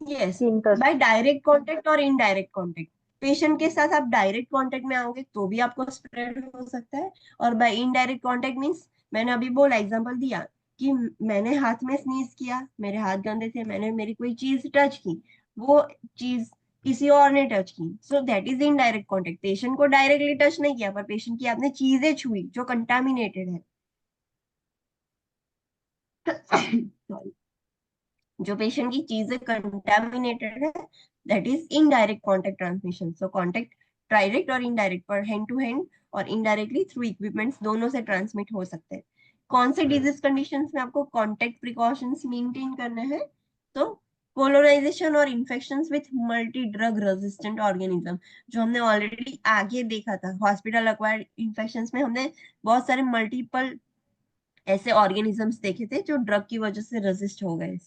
Yes, by direct contact और इनडायरेक्ट कॉन्टैक्ट. पेशेंट के साथ आप डायरेक्ट कांटेक्ट में आओगे तो भी आपको स्प्रेड हो सकता है. और बाय इनडायरेक्ट कांटेक्ट मींस, मैंने अभी बोला, एग्जांपल दिया कि मैंने हाथ में स्नीज किया, मेरे हाथ गंदे थे, मैंने मेरी कोई चीज टच की, वो चीज किसी और ने टच की, सो that is indirect contact. Patient को डायरेक्टली टच नहीं किया पर पेशेंट की आपने चीजें छुई जो कंटामिनेटेड है. सॉरी, जो पेशेंट की चीजें कंटामिनेटेड है, that is indirect contact transmission. So contact direct और इनडायरेक्ट पर हैंड टू हैंड और इनडायरेक्टली थ्रू इक्विपमेंट्स दोनों से ट्रांसमिट हो सकते हैं. कौन से डिजीज कंडीशंस में आपको कांटेक्ट प्रिकॉशंस मेंटेन करने हैं? तो कोलोनाइजेशन और infections with multi drug resistant organism, जो हमने ऑलरेडी आगे देखा था. हॉस्पिटल एक्वायर्ड इन्फेक्शंस में हमने बहुत सारे मल्टीपल ऐसे ऑर्गेनिजम्स देखे थे जो ड्रग की वजह से रेजिस्ट हो गए.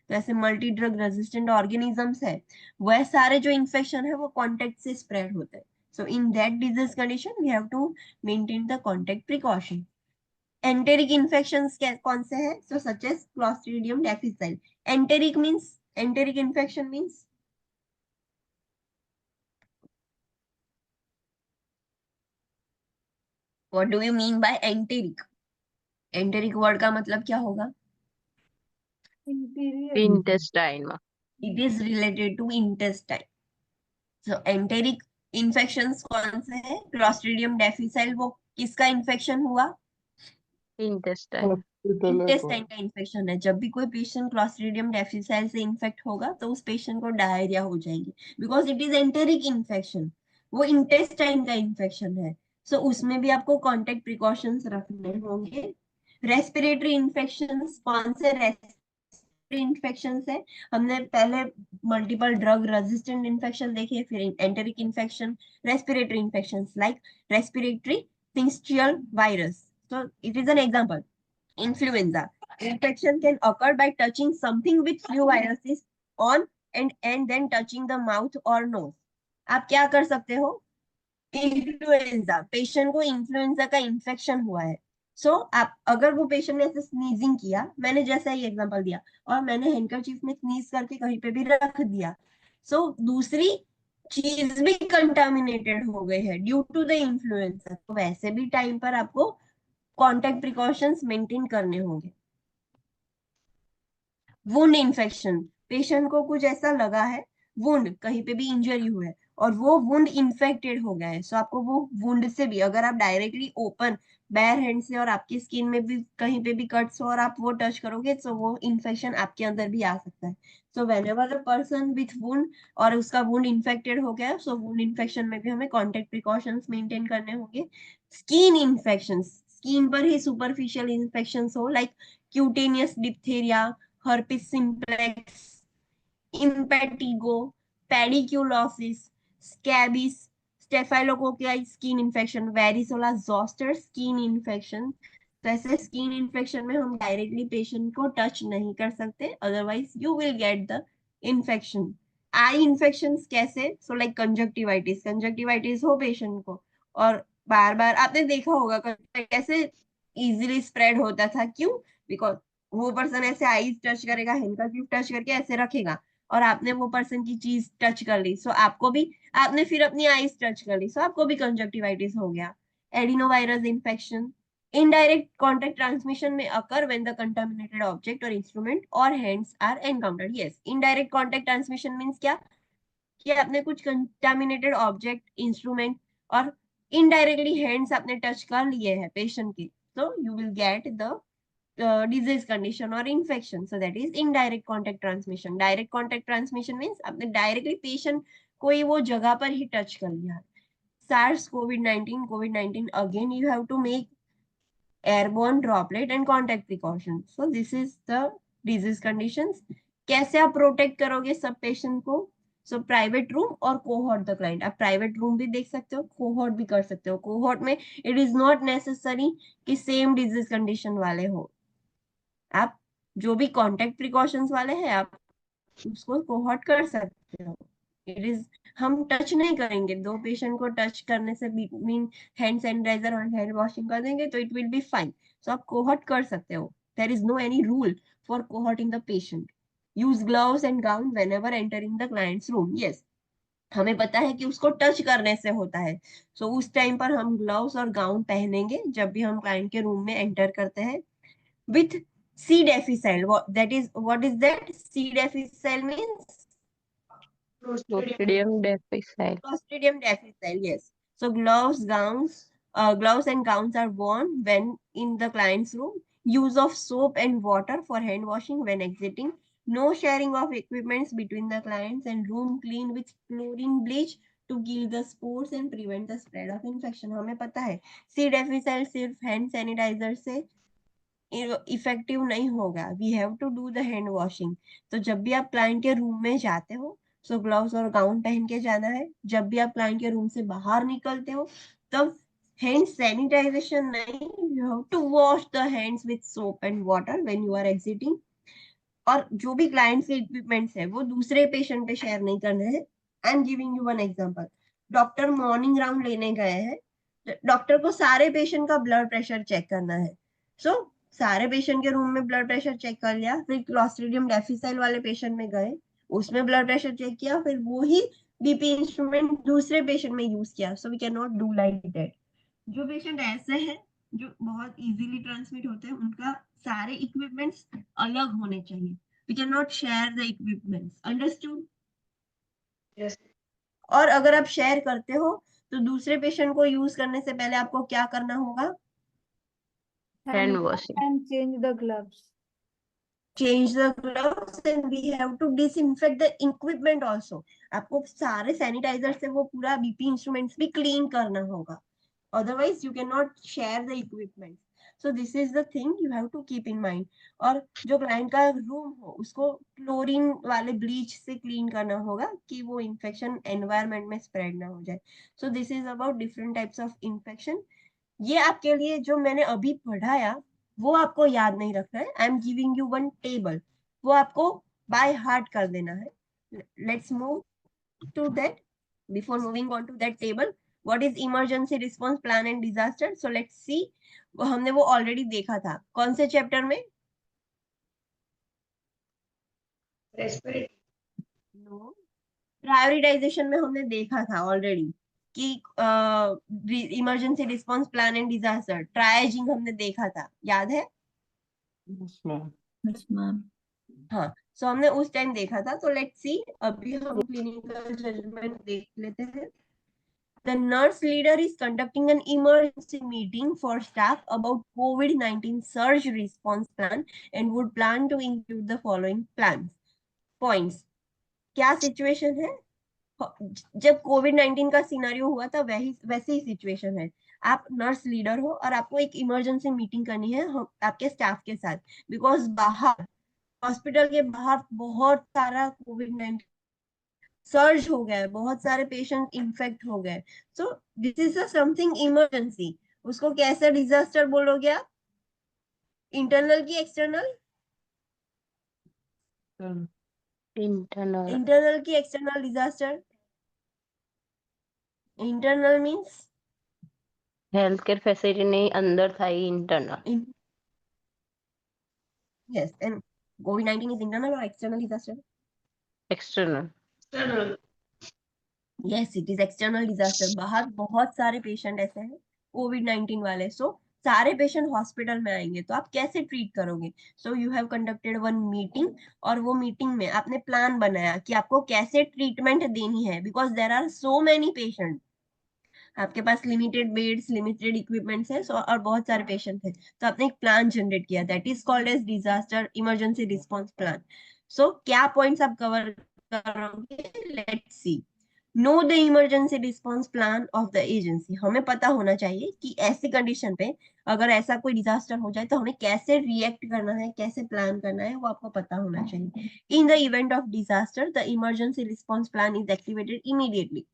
तो ऐसे मल्टी ड्रग रेजिस्टेंट ऑर्गेनिजम्स है, वह सारे जो इन्फेक्शन है वो कांटेक्ट से स्प्रेड होते हैं. So in that disease condition we have to maintain the contact precaution. Enteric infections कौन से हैं? So such as clostridium difficile. Enteric infection means, what do you mean by enteric? Enteric word का मतलब क्या होगा? Intestine में. It is related to intestine. So enteric infections कौन से हैं? क्लॉस्ट्रिडियम डिफिसाइल, वो किसका इन्फेक्शन हुआ? इंटेस्टाइन. इंटेस्टाइन का इन्फेक्शन है. जब भी कोई पेशेंट क्लॉस्ट्रिडियम डिफिसाइल से इन्फेक्ट होगा तो उस पेशेंट को डायरिया हो जाएगी, because it is enteric infection. वो इंटेस्टाइन का इन्फेक्शन है. सो उसमें भी आपको कॉन्टेक्ट प्रिकॉशंस रखने होंगे. रेस्पिरेटरी इन्फेक्शंस कौन से इन्फेक्शन है? हमने पहले मल्टीपल ड्रग रेजिस्टेंट इन्फेक्शन देखे, फिर enteric infection, respiratory infections like respiratory सिंस्टियल virus. So it is an example. Influenza. Infection can occur by touching something with flu viruses on and then touching the mouth or nose. आप क्या कर सकते हो? Influenza, patient को influenza का infection हुआ है. सो आप अगर वो पेशेंट ने ऐसे स्नीजिंग किया, मैंने जैसा ही एग्जांपल दिया, और मैंने हैंकरचीफ में स्नीज करके कहीं पे भी रख दिया, सो दूसरी चीज भी कंटामिनेटेड हो गई है ड्यू टू द इन्फ्लुएंजा. तो वैसे भी टाइम पर आपको कॉन्टेक्ट प्रिकॉशंस मेंटेन करने होंगे. वुंड इन्फेक्शन, पेशेंट को कुछ ऐसा लगा है, वुंड कहीं पे भी इंजरी हुआ है और वो वुंड इन्फेक्टेड हो गया है, सो आपको वो वुंड से भी अगर आप डायरेक्टली ओपन बेयर हैंड से और आपकी स्किन में भी कहीं पे भी कट्स हो और आप वो टच करोगे तो वो इन्फेक्शन आपके अंदर भी आ सकता है। So whenever a person with wound और उसका वुंड इन्फेक्टेड हो गया, सो वुंड इन्फेक्शन में भी हमें कॉन्टेक्ट प्रिकॉशंस मेंटेन करने होंगे। स्किन इन्फेक्शन, स्किन पर ही सुपरफिशियल इन्फेक्शन हो like cutaneous diphtheria, herpes simplex, impetigo, pediculosis, scabies, staphylococcus skin infection, varicella zoster skin infection। तो ऐसे स्किन इन्फेक्शन में हम डायरेक्टली पेशेंट को टच नहीं कर सकते, otherwise you will get the infection. Eye infection कैसे? सो लाइक कंजक्टिवाइटिस, कंजक्टिवाइटिस हो पेशेंट को और बार बार आपने देखा होगा कैसे इजीली स्प्रेड होता था, क्यों? बिकॉज वो पर्सन ऐसे आईज टच करेगा, हैंडकरचीफ टच करके ऐसे रखेगा और आपने वो पर्सन की चीज टच कर ली, सो आपको भी, आपने फिर अपनी आईज टच कर ली, सो आपको भी कंजक्टिवाइटिस हो गया। Adenovirus infection, indirect contact transmission may occur when the contaminated object or instrument or hands are encountered। yes, indirect contact transmission means क्या कि आपने कुछ कंटामिनेटेड ऑब्जेक्ट, इंस्ट्रूमेंट और इनडायरेक्टली हैंड्स आपने टच कर लिए हैं पेशेंट के, so you will get the disease condition or infection, so that is indirect contact transmission। direct contact transmission means आपने डायरेक्टली पेशेंट कोई वो जगह पर ही टच कर लिया। SARS COVID-19 again you have to make airborne droplet and contact precautions, so this is the disease conditions। कैसे आप protect करोगे सब पेशेंट को? सो प्राइवेट रूम और कोहॉर्ट द क्लाइंट, आप प्राइवेट रूम भी देख सकते हो, कोहॉर्ट भी कर सकते हो। कोहॉर्ट में इट इज नॉट नेसेसरी कि सेम डिजीज कंडीशन वाले हो, आप जो भी कॉन्टेक्ट प्रिकॉशंस वाले हैं आप उसको कोहॉर्ट कर सकते हो। इट इज, हम टच नहीं करेंगे, दो पेशेंट को टच करने से मीन हैंड सैनिटाइजर और हैंड वॉशिंग कर देंगे तो it will be fine, so आप कोहॉर्ट कर सकते हो। There is no any rule for cohorting the patient. Use gloves and gown whenever entering the client's room. Yes, हमें पता है कि उसको टच करने से होता है, सो उस टाइम पर हम ग्लव्स और गाउन पहनेंगे जब भी हम क्लाइंट के रूम में एंटर करते हैं। with C. difficile, what is that? C. difficile means Clostridium. Clostridium difficile. Clostridium difficile, yes. So gloves and gowns are worn when in the client's room. Use of soap and water for hand washing when exiting. No sharing of equipments between the clients and room clean with chlorine bleach to kill the spores and prevent the spread of infection। हमें पता है C. difficile सिर्फ hand sanitiser से effective नहीं होगा, we have to do the hand washing. तो जब भी आप क्लाइंट के रूम में जाते हो सो ग्लव्स और गाउन पहन के जाना है। जब भी आप क्लाइंट के रूम से बाहर निकलते हो तब हैंड सैनिटाइजेशन नहीं, you have to wash the hands with soap and water when you are exiting. और जो भी क्लाइंट के इक्विपमेंट्स है वो दूसरे पेशेंट पे शेयर नहीं करने हैं। आई am giving you one example. Doctor morning round लेने गए हैं, डॉक्टर को सारे पेशेंट का ब्लड प्रेशर चेक करना है, सो सारे पेशेंट के रूम में ब्लड प्रेशर चेक कर लिया, फिर क्लॉस्ट्रिडियम डेफिसाइल वाले पेशेंट में गए, उसमें ब्लड प्रेशर चेक किया, फिर वो ही बीपी इंस्ट्रूमेंट दूसरे पेशेंट में यूज किया। So we can not do like that. जो पेशेंट ऐसे हैं जो बहुत इजीली ट्रांसमिट होते हैं उनका सारे इक्विपमेंट्स अलग होने चाहिए। We can not share the equipments, understood? Yes. और अगर आप शेयर करते हो तो दूसरे पेशेंट को यूज करने से पहले आपको क्या करना होगा? Hand washing. And change the gloves. Change the gloves and we have to disinfect the equipment also। आपको सारे सैनिटाइजर से वो पूरा बीपी इंस्ट्रूमेंट्स भी क्लीन करना होगा, otherwise you cannot share the equipment। so this is the thing you have to keep in mind। और जो क्लाइंट का रूम हो उसको क्लोरीन वाले ब्लीच से क्लीन करना होगा कि वो इन्फेक्शन एनवायरनमेंट में स्प्रेड ना हो जाए। सो this is about different types of infection. ये आपके लिए जो मैंने अभी पढ़ाया वो आपको याद नहीं रखना है। I am giving you one table, वो आपको बाय हार्ट कर देना है। Let's move to that. Before moving on to that table, what is emergency response plan and disaster? So let's see. वो हमने वो ऑलरेडी देखा था, कौन से चैप्टर में? Respiratory. नो, प्रायोरिटाइजेशन में हमने देखा था ऑलरेडी कि emergency response plan and disaster triaging हमने देखा था, याद है? Yes, ma'am. Yes, ma'am. हाँ, सो हमने उस टाइम देखा था, तो लेट्स सी अभी हम क्लिनिकल जजमेंट देख लेते हैं। The nurse leader is conducting an emergency meeting for staff about COVID-19 surge response plan and would plan to include the following plans. Points. क्या सिचुएशन है? जब कोविड-19 का सिनेरियो हुआ था वैसे ही सिचुएशन है। आप नर्स लीडर हो और आपको एक इमरजेंसी मीटिंग करनी है आपके स्टाफ के साथ, बिकॉज बाहर हॉस्पिटल के बाहर बहुत सारा कोविड-19 सर्ज हो गया है, बहुत सारे पेशेंट इन्फेक्ट हो गए। So this is a something emergency. उसको कैसे डिजास्टर बोलोगे आप? इंटरनल की एक्सटर्नल? इंटरनल। इंटरनल की external disaster? Internal means health care facility नहीं अंदर था ही इंटरनल। यस, एंड कोविड-19 इज इंटरनल और external disaster? External. External. Yes, it is external disaster. बाहर बहुत सारे पेशेंट ऐसे हैं कोविड-19 वाले, सो सारे पेशेंट हॉस्पिटल में आएंगे तो आप कैसे ट्रीट करोगे? सो you have conducted one meeting, और वो मीटिंग में आपने प्लान बनाया कि आपको कैसे ट्रीटमेंट देनी है, because there are so many patient. आपके पास लिमिटेड बेड्स, लिमिटेड इक्विपमेंट्स है, और बहुत सारे पेशेंट हैं, तो आपने एक प्लान जनरेट किया, that is called as disaster emergency response plan. So क्या पॉइंट्स आप कवर करोगे? Let's see. Know the emergency response plan of the agency. हमें पता होना चाहिए कि ऐसी कंडीशन पे अगर ऐसा कोई डिजास्टर हो जाए तो हमें कैसे रिएक्ट करना है, कैसे प्लान करना है, वो आपको पता होना चाहिए। In the event of disaster the emergency response plan is activated immediately.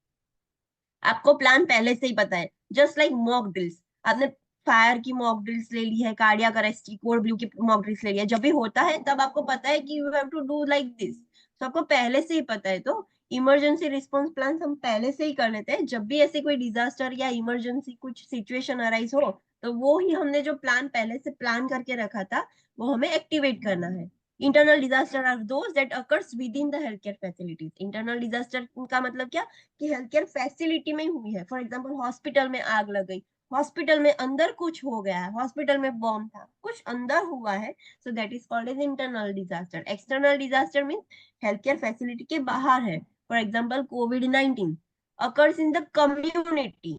आपको प्लान पहले से ही पता है, जस्ट लाइक मॉक ड्रिल्स। आपने फायर की मॉक ड्रिल्स ले ली है, कार्डियक अरेस्ट की, कोड ब्लू की मॉक ड्रिल्स ले लिया, जब भी होता है तब आपको पता है कि you have to do like this. तो आपको पहले से ही पता है, तो इमरजेंसी रिस्पॉन्स प्लान हम पहले से ही कर लेते हैं। जब भी ऐसे कोई डिजास्टर या इमरजेंसी कुछ सिचुएशन अराइज हो, तो वो ही हमने जो प्लान पहले से प्लान करके रखा था वो हमें एक्टिवेट करना है। Internal disaster are those that occurs within the health care facilities. Internal disaster का मतलब क्या कि हेल्थ केयर फैसिलिटी में हुई है। फॉर एग्जांपल हॉस्पिटल में आग लग गई, हॉस्पिटल में अंदर कुछ हो गया है, हॉस्पिटल में बॉम्ब था, कुछ अंदर हुआ है, so that is called as internal disaster. External disaster means health care facility के बाहर है। फॉर एग्जांपल कोविड-19 occurs in the community.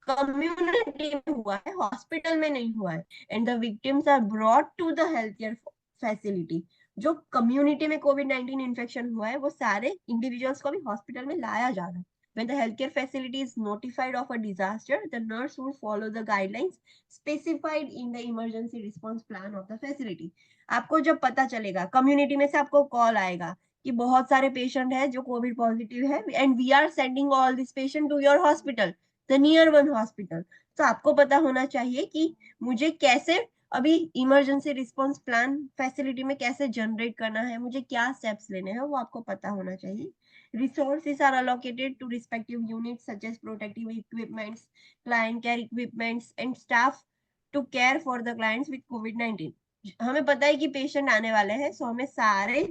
Community में हुआ है, हॉस्पिटल में नहीं हुआ है, and the victims are brought to the health care facility. जो कम्युनिटी में कोविड-19 इन्फेक्शन हुआ है वो सारे इंडिविजुअल्स को भी हॉस्पिटल में लाया जा रहा है। When the healthcare facility is notified of a disaster, the nurse would follow the guidelines specified in the emergency response plan of the facility. आपको जब पता चलेगा, कम्युनिटी में से आपको कॉल आएगा कि बहुत सारे पेशेंट हैं जो कोविड पॉजिटिव है and we are sending all this patient to your hospital, the near one hospital. तो आपको पता होना चाहिए कि मुझे कैसे अभी इमरजेंसी रिस्पॉन्स प्लान फैसिलिटी में कैसे जनरेट करना है, मुझे क्या स्टेप्स लेने हैं, वो आपको पता होना चाहिए। Resources are allocated to respective units such as protective equipments, client care equipments, and staff to care for the clients with COVID-19. हमें पता है कि पेशेंट आने वाले हैं, सो हमें सारे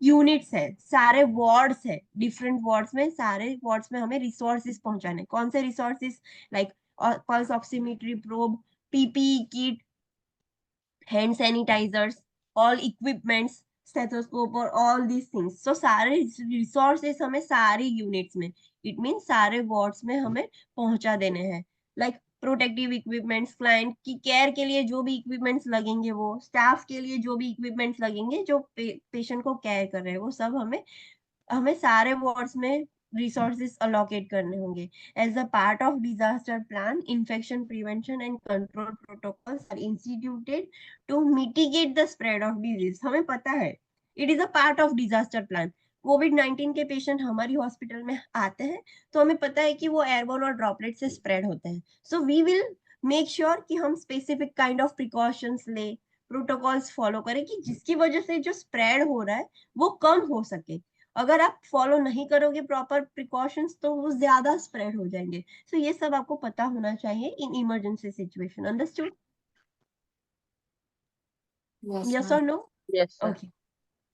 यूनिट्स है, सारे वार्ड्स है, डिफरेंट वार्ड्स में, सारे वार्ड्स में हमें रिसोर्सेज पहुंचाने। कौन से resources? Like pulse oximetry probe, PPE kit, hand sanitizers, all equipments, stethoscope और all these things. So सारे resources हमें सारे units में, it means सारे wards में हमें पहुंचा देने हैं। Like प्रोटेक्टिव इक्विपमेंट्स, क्लाइंट की केयर के लिए जो भी इक्विपमेंट्स लगेंगे, वो स्टाफ के लिए जो भी इक्विपमेंट्स लगेंगे जो पेशेंट को केयर कर रहे हैं, वो सब हमें सारे वार्ड्स में रिसोर्सेज अलोकेट करने होंगे। As a part of disaster plan, infection prevention and control protocols are instituted to mitigate the spread of disease. हमें पता है, it is a part of disaster plan. कोविड-19 के पेशेंट हमारी हॉस्पिटल में आते हैं तो हमें पता है कि वो एयरबोर्न और ड्रॉपलेट से स्प्रेड होते हैं। So we will make sure कि हम स्पेसिफिक काइंड ऑफ प्रिकॉशंस ले, प्रोटोकॉल्स फॉलो करें कि जिसकी वजह से जो स्प्रेड हो रहा है वो कम हो सके। अगर आप फॉलो नहीं करोगे प्रॉपर प्रिकॉशंस तो वो ज्यादा स्प्रेड हो जाएंगे। सो ये सब आपको पता होना चाहिए in emergency situation. Understood? Yes और नो? Yes sir. ओके,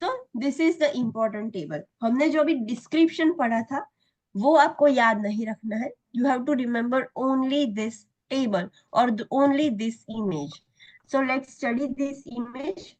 तो this is the important table. हमने जो अभी डिस्क्रिप्शन पढ़ा था वो आपको याद नहीं रखना है। You have to remember only this table और only this image. So let's study this image.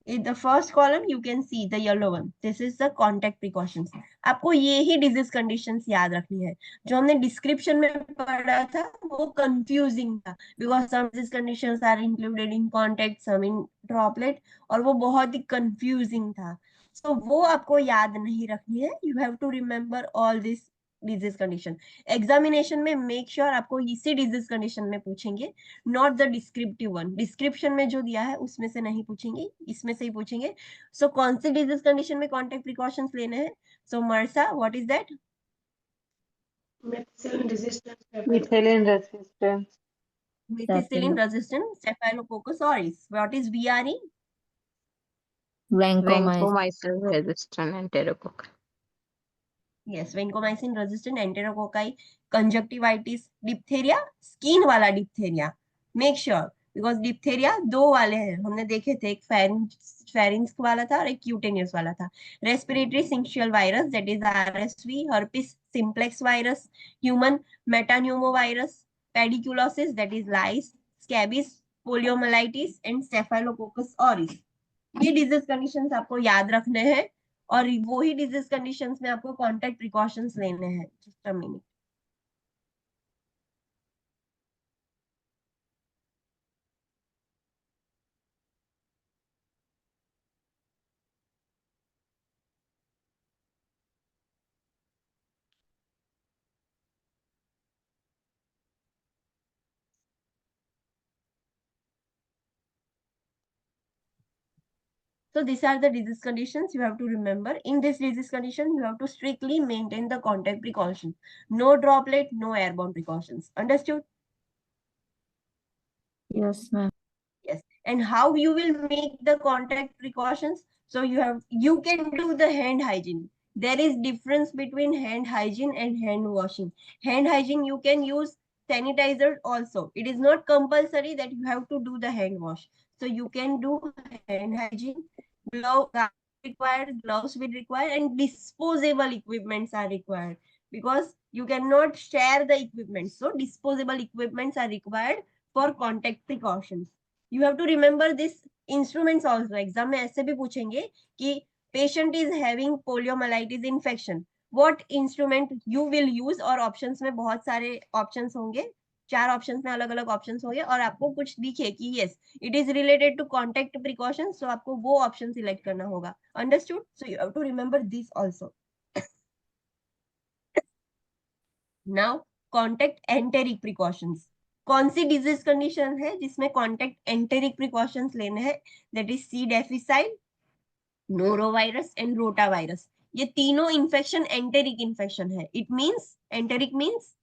In the first column you can see the yellow one, this is the contact precautions. आपको ये ही डिजीज कंडीशंस याद रखनी है. जो हमने description में पढ़ा था वो कंफ्यूजिंग था, because some disease conditions are included in contact, some in droplet, और वो बहुत ही कंफ्यूजिंग था. सो वो आपको याद नहीं रखनी है. You have to remember all this disease condition. Examination में मेक श्योर आपको इसी डिजीज कंडीशन में पूछेंगे, not the descriptive one. Description में जो दिया है उसमें से नहीं पूछेंगे, इसमें से ही पूछेंगे. सो कौन सी डिजीज कंडीशन में कॉन्टेक्ट प्रिकॉशंस लेने हैं? So MRSA, what is that? Methicillin resistant Methicillin resistance. Methicillin resistant Staphylococcus aureus. What is VRE? Vancomycin. Vancomycin resistant enterococci. Yes, vancomycin resistant enterococci. Conjunctivitis, diphtheria, skin वाला diphtheria. Make sure, because diphtheria दो वाले हैं, हमने देखे थे, एक pharynx वाला था और एक cutaneous वाला था. Respiratory syncytial virus, that is RSV, herpes simplex virus, human metapneumovirus, pediculosis, that is lice, scabies, poliomyelitis and staphylococcus aureus. ये डिजीज कंडीशंस आपको याद रखने हैं, और वो ही डिजीज कंडीशंस में आपको कॉन्टैक्ट प्रिकॉशंस लेने हैं. Just a minute. So these are the disease conditions you have to remember. In this disease condition, you have to strictly maintain the contact precautions. No droplet, no airborne precautions. Understood? Yes, ma'am. Yes. And how you will make the contact precautions? So you can do the hand hygiene. There is difference between hand hygiene and hand washing. Hand hygiene, you can use sanitizer also. It is not compulsory that you have to do the hand wash. So you can do hand hygiene. Gloves will require, and disposable equipments are required, because you cannot share the equipment. So disposable equipments are required for contact precautions. You have to remember this instruments also. Exam में ऐसे भी पूछेंगे कि patient is having poliomyelitis infection, what instrument you will use, और options में बहुत सारे options होंगे, 4 options में अलग अलग options होंगे, और आपको कुछ दिखे कि yes it is related to contact precautions, so आपको वो option select करना होगा. Understood? So you have to remember this also. Now contact enteric precautions. कौन सी डिजीज कंडीशन है जिसमें कॉन्टेक्ट एंटेरिक प्रिकॉशंस लेने हैं? That is C difficile, norovirus and rotavirus. ये तीनों इन्फेक्शन एंटेरिक इन्फेक्शन है. It means enteric means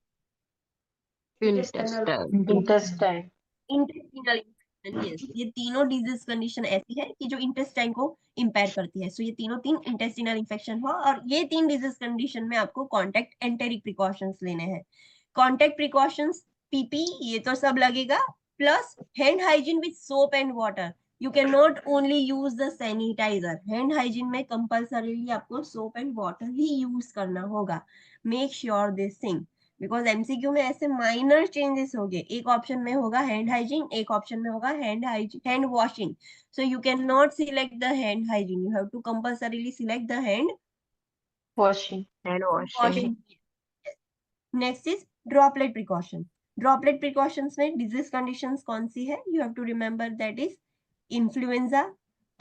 Intestinal. Intestine. Intestinal infection. Yes, ये तीनों डिजीज कंडीशन ऐसी है कि जो इंटेस्टाइन को इंपेयर करती है. सो ये तीन इंटेस्टिनल इन्फेक्शन हो, और ये 3 डिजीज कंडीशन में आपको कॉन्टेक्ट एंटेरिक प्रिकॉशंस लेने हैं. कॉन्टेक्ट प्रिकॉशंस पीपी ये तो सब लगेगा, plus hand hygiene with soap and water. You can not only use the sanitiser. Hand hygiene में कंपल्सरीली आपको सोप एंड वाटर ही यूज करना होगा. Make sure this thing, because MCQ में ऐसे माइनर चेंजेस हो गए. एक ऑप्शन में होगा हैंड हाइजीन, एक ऑप्शन में होगा hand washing. So you can not select the hand hygiene, you have to compulsorily select the hand Washing. Hand washing. Next is droplet precaution. Droplet precautions में disease conditions कौन सी है? You have to remember that is influenza,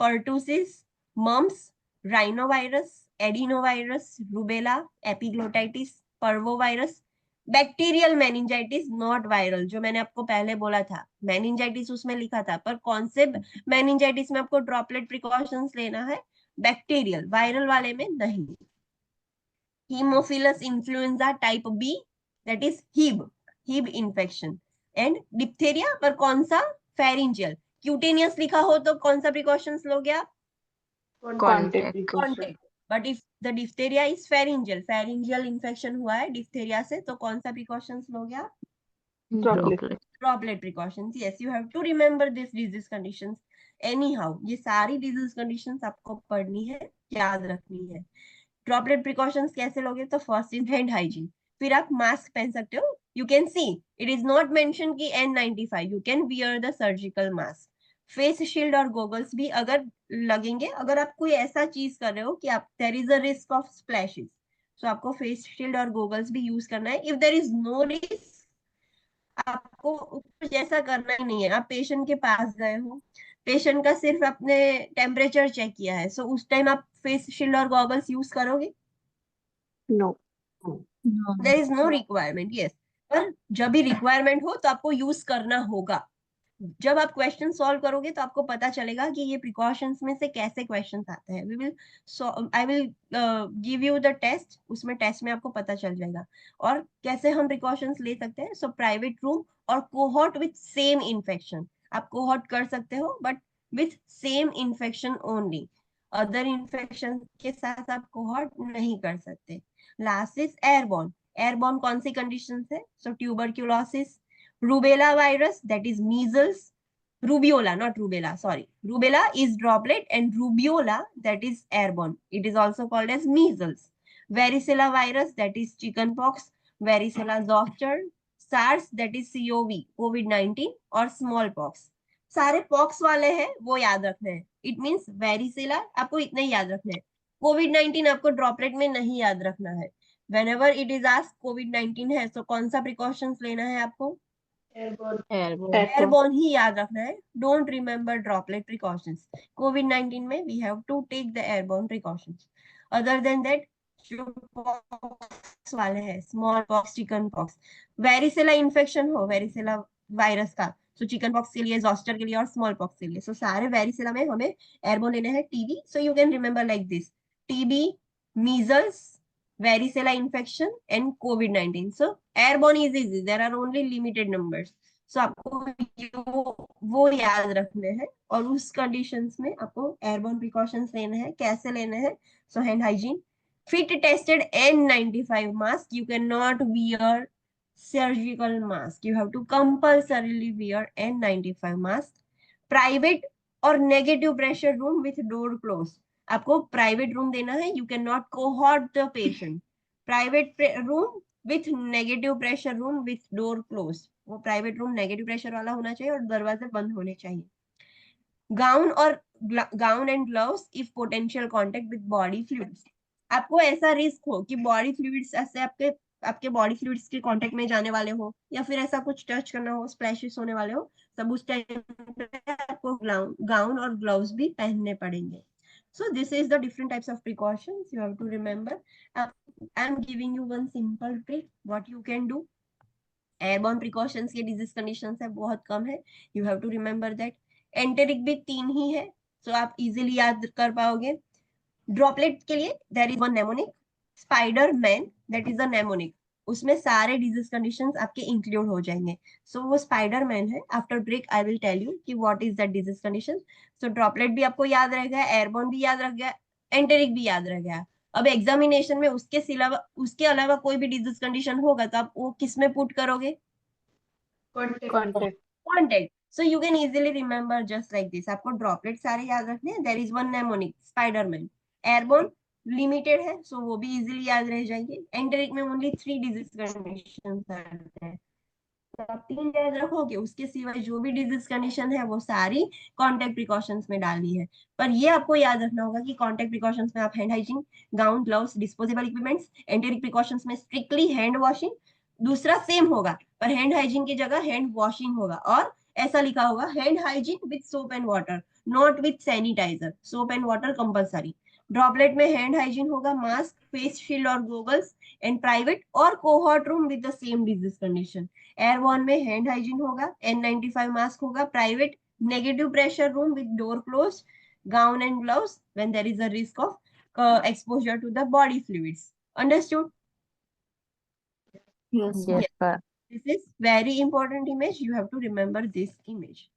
pertussis, mumps, rhinovirus, adenovirus, rubella, epiglottitis, parvovirus, bacterial meningitis, not viral. जो मैंने आपको पहले बोला था, मेनिंजाइटिस उसमें लिखा था, पर कौन से मेनिंजाइटिस में आपको ड्रॉपलेट प्रिकॉशंस लेना है? बैक्टीरियल, वायरल वाले में नहीं. Haemophilus influenza type B, that is Hib infection. And diphtheria पर कौन सा? Pharyngeal. Cutaneous लिखा हो तो कौन सा precautions लोगे आप? Contact precaution. Contact. But if the diphtheria is pharyngeal infection हुआ है diphtheria से, तो कौन सा precautions लोगे आप? Droplet. Droplet precautions. Yes, you have to remember this disease conditions. Anyhow, ये सारी disease conditions आपको पढ़नी है, याद रखनी है. ड्रॉपलेट प्रिकॉशंस कैसे लोगे? तो फर्स्ट इज हैंड हाइजीन. फिर आप मास्क पहन सकते हो. You can see it is not mention कि N95, you can wear the surgical mask. Face shield और गोगल्स भी अगर लगेंगे, अगर आप कोई ऐसा चीज कर रहे हो कि आप there is a risk of splashes, तो आपको फेस शील्ड और गोगल्स भी यूज करना है. If there is no risk, आपको कुछ ऐसा करना ही नहीं है. आप पेशेंट के पास गए हो, पेशेंट का सिर्फ अपने टेम्परेचर चेक किया है, सो उस टाइम आप फेस शील्ड और गॉगल्स यूज करोगे? No. No. There is no requirement. Yes, पर जब भी रिक्वायरमेंट हो तो आपको यूज करना होगा. जब आप क्वेश्चन सॉल्व करोगे तो आपको पता चलेगा कि ये प्रिकॉशंस में से कैसे क्वेश्चंस आते हैं. We will I will give you the test, उसमें टेस्ट में आपको पता चल जाएगा. और कैसे हम प्रिकॉशंस ले सकते हैं. सो प्राइवेट रूम और कोहॉर्ट विथ सेम इन्फेक्शन. आप कोहॉर्ट कर सकते हो but with same infection only. Other infection के साथ आप कोहॉर्ट नहीं कर सकते. Last is airborne. एयरबॉर्न कौन सी कंडीशन है? सो tuberculosis, rubella virus, that is measles, rubiola, not rubella, sorry, rubella is droplet, and rubiola, that is airborne, it is also called as measles. Varicella virus, that is chickenpox, varicella zoster, SARS, that is COV, COVID-19, और smallpox. सारे pox वाले हैं वो याद रखने हैं. It means varicella आपको इतना ही याद रखना है. कोविड-19 आपको ड्रॉपलेट में नहीं याद रखना है. whenever it is asked कोविड-19 है तो कौन सा प्रिकॉशंस लेना है आपको? एयरबोर्न. Airborne. Airborne. एयरबॉर्न ही याद रखना है. Don't remember droplet precautions. कोविड-19 में we have to take the airborne precautions. Other than that जो पॉक्स वाले हैं, small pox, chicken pox, varicella infection हो, वेरिसेला वायरस का, सो चिकन पॉक्स के लिए, जोस्टर के लिए और स्मॉल पॉक्स के लिए, सो सारे वेरिसेला में हमें एयरबॉर्न लेने हैं. TB, so you can remember like this: TB, measles, varicella infection and covid-19. so airborne is easy, there are only limited numbers. so आपको वो याद रखने हैं. और उस कंडीशंस में आपको एयरबोर्न प्रिकॉशंस लेने हैं. कैसे लेने हैं? सो hand hygiene, fit tested N95 mask. You cannot wear surgical mask. You have to compulsorily wear N95 mask. Private और negative pressure room with door closed. आपको प्राइवेट रूम देना है. You can not cohort the patient. Private room with negative pressure room with door close. वो private room negative pressure वाला होना चाहिए और दरवाजे बंद होने चाहिए. गाउन और gown and gloves if potential contact with body fluids. आपको ऐसा रिस्क हो कि बॉडी फ्लूइड्स ऐसे आपके आपके बॉडी फ्लूइड्स के कांटेक्ट में जाने वाले हो, या फिर ऐसा कुछ टच करना हो, स्प्लैशेस होने वाले हो, तब उस टाइम पे आपको गाउन और ग्लव्स भी पहनने पड़ेंगे. So this is the different types of precautions you have to remember. I'm giving you one simple trick what you can do. Airborne precautions के disease conditions है बहुत कम है. You have to remember that. Enteric भी 3 ही है, so आप easily याद कर पाओगे. Droplet के लिए there is one mnemonic. Spider-Man, that is a mnemonic. उसमें सारे disease conditions आपके include हो जाएंगे. So वो Spider-Man है. After break I will tell you कि what is that disease condition. So droplet भी आपको याद रह गया, airborne भी याद रह गया, enteric भी याद रह गया. अब एग्जामिनेशन में उसके अलावा कोई भी डिजीज कंडीशन होगा तो आप वो किस में पुट करोगे? Contact. Contact. So you can easily remember just like this. आपको ड्रॉपलेट सारे याद रखने हैं. There is one mnemonic, Spider-Man. Airborne limited है, so वो भी इजीली याद रह जाएंगे. एंटेरिक में ओनली 3 डिजीज कंडीशंस आते हैं, तो आप 3 याद रखोगे. उसके सिवाय जो भी डिजीज कंडीशन है वो सारी कॉन्टेक्ट प्रिकॉशंस में डालनी है. पर ये आपको याद रखना होगा कि कॉन्टेक्ट प्रिकॉशंस में आप hand hygiene, gown, gloves, disposable equipments. Enteric precautions में स्ट्रिक्टली हैंड वॉशिंग. दूसरा सेम होगा पर हैंड हाइजीन की जगह हैंड वॉशिंग होगा, और ऐसा लिखा होगा hand hygiene with soap and water, not with sanitiser. Soap and water compulsory. Droplet में हैंड हाइजीन होगा, मास्क, फेस शील्ड और गोगल्स, एंड प्राइवेट और cohort room with the same disease condition. Airborne में हैंड हाइजीन होगा, N95 mask होगा, private negative pressure room with door close, gown and gloves when there is a risk of exposure to the body fluids. Understood? Yes, ma'am. Yes, sir. This is very important image. You have to remember this image.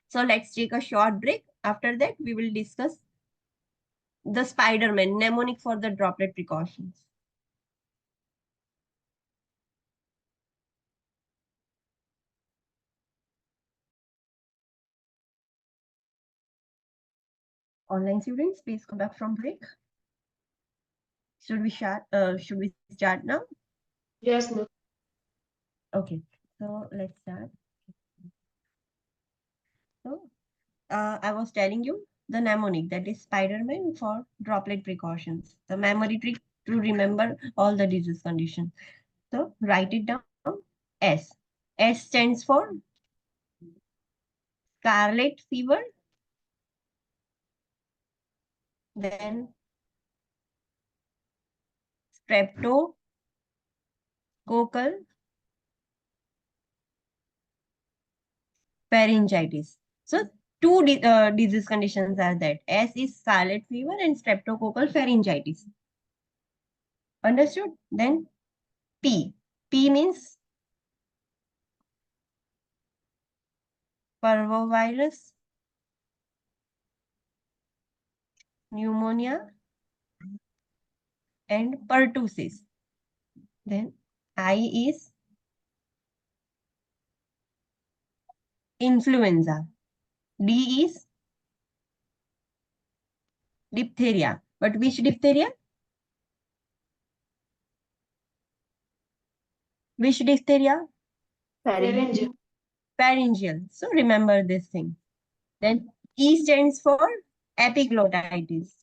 So let's take a short break. After that, we will discuss the Spider-Man mnemonic for the droplet precautions. Online students, please come back from break. Should we start now? Yes, ma'am. Okay, so let's start. So I was telling you the mnemonic, that is Spider-Man for droplet precautions. The memory trick to remember all the disease conditions. So write it down. S. S stands for scarlet fever. Then streptococcal pharyngitis. So two disease conditions are that. S is scarlet fever and streptococcal pharyngitis. Understood? Then P. P means parvovirus, pneumonia, and pertussis. Then I is influenza. D is diphtheria. But which diphtheria? Which diphtheria? Pharyngeal. Pharyngeal. So remember this thing. Then E stands for epiglottitis.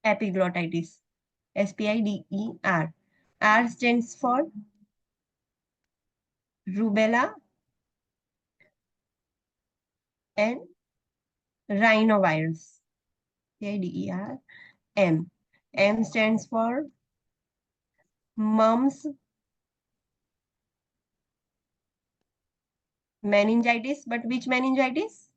Epiglottitis. SPIDER. R stands for rubella and rhinovirus. SPIDER. M. M stands for mumps, meningitis. But which meningitis?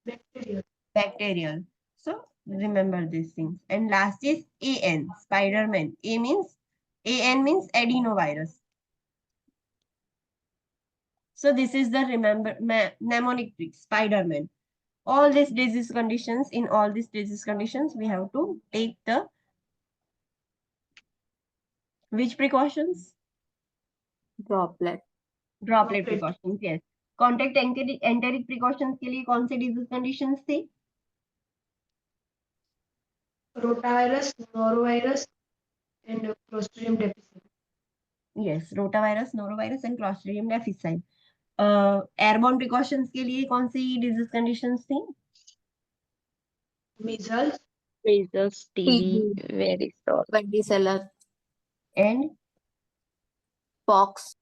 Bacterial. Bacterial. So remember these things. And last is AN, Spider-Man. AN means adenovirus. So this is the remember mnemonic trick, Spider-Man. All these disease conditions, in all these disease conditions, we have to take the which precautions? Droplet. Droplet Droplet. precautions, yes. Contact enteric precautions के लिए कौन से disease conditions थे? Rotavirus, norovirus, and Clostridium difficile. Yes, rotavirus, norovirus and Clostridium difficile. Airborne precautions के लिए कौन सी disease conditions थी? Measles, Measles, TB, varicella. Varicella. And Pox.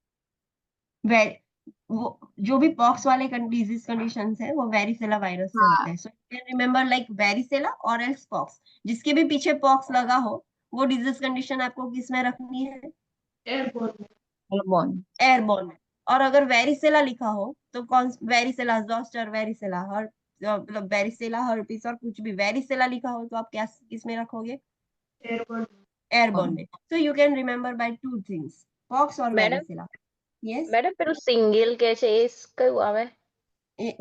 वो जो भी पॉक्स वाले डिजीज कंडीशंस है वो वेरिसेला वायरस से होते हैं. सो you can remember like varicella और एल्स पॉक्स. जिसके भी पीछे पॉक्स लगा हो वो डिजीज कंडीशन आपको किस में रखनी है? airborne. Airborne. एयरबोर्न में. और अगर वेरिसेला लिखा हो तो कौन? वेरिसेला जोस्टर, वेरिसेला हर मतलब वेरिसेला हर्पिस और कुछ भी वेरिसेला लिखा हो तो आप क्या किस में रखोगे? Airborne. एयरबोर्न में. सो you can remember by two things, pox और मैडम वेरिसेला. यस. मैडम પેલું સિંગલ કે છે એ કયું આવે?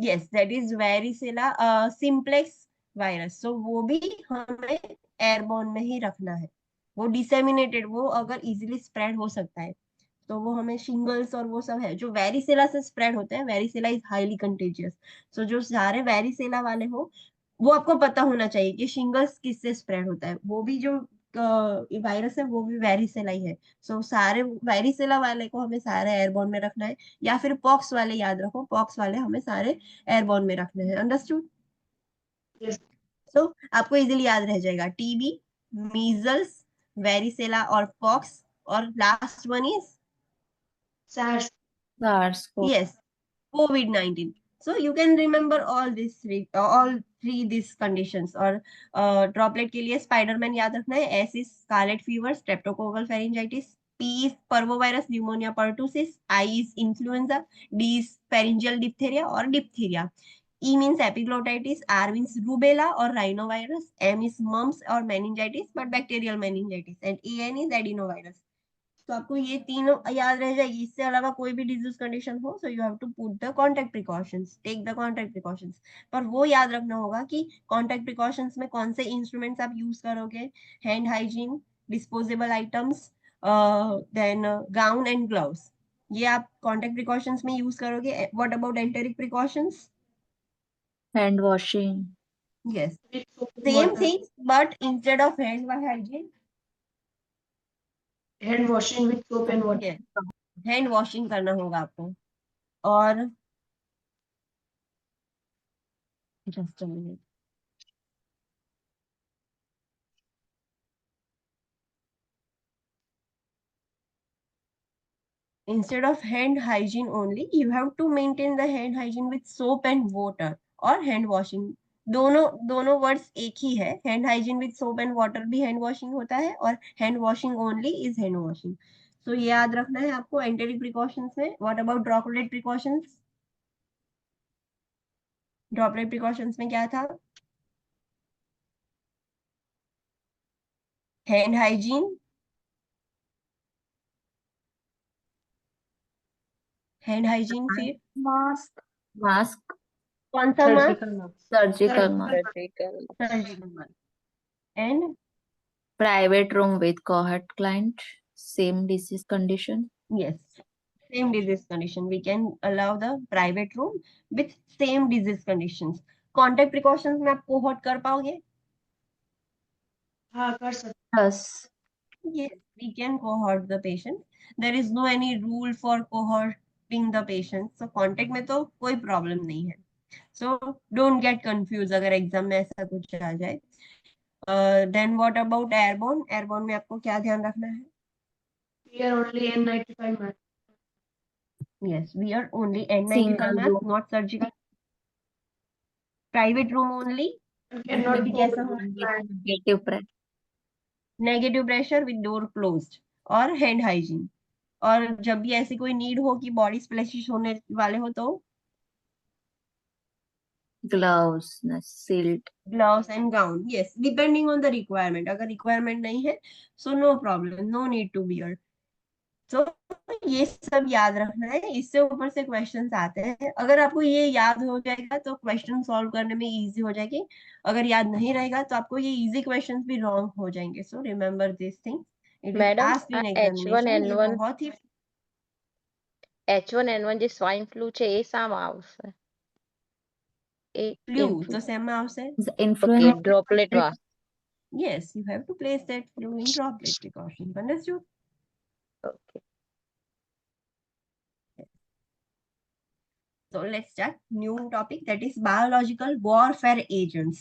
yes, that is varicella simplex virus. So वो भी हमें एयरबोर्न में ही रखना है. वो डिसेमिनेटेड, वो अगर इजीली स्प्रेड हो सकता है तो वो हमें शिंगल्स और वो सब है जो वेरिसेला से स्प्रेड होते हैं. Varicella is highly contagious. So जो सारे वेरिसेला वाले हो वो आपको पता होना चाहिए कि शिंगल्स किससे स्प्रेड होता है. वो भी जो वायरस है वो भी वेरिसेला ही है. सो सारे वेरिसेला वाले को हमें सारे एयरबोर्न में रखना है. या फिर पॉक्स वाले याद रखो, पॉक्स वाले हमें सारे एयरबोर्न में रखने हैं. अंडरस्टूड? Yes. सो आपको इजीली याद रह जाएगा टीबी, मीजल्स, वेरिसेला और पॉक्स. और last one is SARS. SARS. yes, COVID-19. So you can remember all three these conditions. और ड्रॉपलेट के लिए स्पाइडरमैन याद रखना है. S is scarlet fever, streptococcal pharyngitis. P is parvovirus, pneumonia, pertussis. I is influenza. D is pharyngeal diphtheria or diphtheria. E means epiglottitis. R means rubella or rhinovirus. M is mumps or meningitis, but bacterial meningitis. And EN is adenovirus. तो आपको ये तीनों याद रह जाएगी. इससे अलावा कोई भी डिजीज कंडीशन हो so you have to put the contact precautions, take the contact precautions. पर वो याद रखना होगा कि कॉन्टैक्ट प्रिकॉशंस में कौन से इंस्ट्रूमेंट्स आप यूज करोगे. Hand hygiene, disposable items, then gown and gloves. ये आप कॉन्टैक्ट प्रिकॉशंस में यूज करोगे. What about enteric precautions? Hand washing. Yes, with soap and same water. things, but instead of hand hygiene, Hand washing with soap and water. yes, hand washing करना होगा आपको. और just a minute. Instead of hand hygiene only, you have to maintain the hand hygiene with soap and water और hand washing. दोनों दोनों words एक ही है. Hand hygiene with soap and water भी हैंड वॉशिंग होता है और hand washing only is hand washing. So ये याद रखना है आपको एंटेरिक प्रिकॉशंस में. What about droplet precautions? Droplet precautions में क्या था? हैंड हाइजीन, हैंड हाइजीन, फिर Mask. Mask. कौन सा mask? Surgical mask. Surgical mask. Surgical mask. Surgical mask. And Private room with cohort client. Same disease condition. yes, same disease condition. We can allow the private room with same disease conditions. Contact precautions में आप cohort कर पाओगे? हाँ कर सकते. Plus. Yes, we can cohort the patient. There is no any rule for cohorting the patient. So contact में तो कोई problem नहीं है. So don't get confused अगर exam में ऐसा कुछ आ जाए. Then what about airborne? Airborne में आपको क्या ध्यान रखना है? Wear only N95 mask. Yes, we are only N95 Single mask, room. not surgical. Private room only. You उसमें cannot भी go कैसा with होना? client. Negative pressure. Negative pressure with door closed और हैंड हाइजीन. और जब भी ऐसी कोई नीड हो कि बॉडी स्प्लैशेस होने वाले हो तो Gloves. Sealed. Gloves and gown. Yes, depending on the requirement. अगर रिक्वायरमेंट नहीं है so no problem, no need to wear. तो ये सब याद रखना है. इससे ऊपर से क्वेश्चंस आते हैं. अगर आपको ये याद हो जाएगा तो क्वेश्चन सॉल्व करने में इजी हो जाएगी. अगर याद नहीं रहेगा तो आपको ये इजी क्वेश्चंस भी रॉन्ग हो जाएंगे. So remember this thing. It is madam asked in examination. ये H1N1 बहुत ही H1N1 જે સ્વાઇન ફ્લુ છે એ શામાં આવશે? એ फ्लू influ. तो सेम हाउस है. The Okay, influenza. droplet was. Yes, you have to place that flu in droplet precautions. Understood? Okay. So let's start new topic, that is biological warfare agents.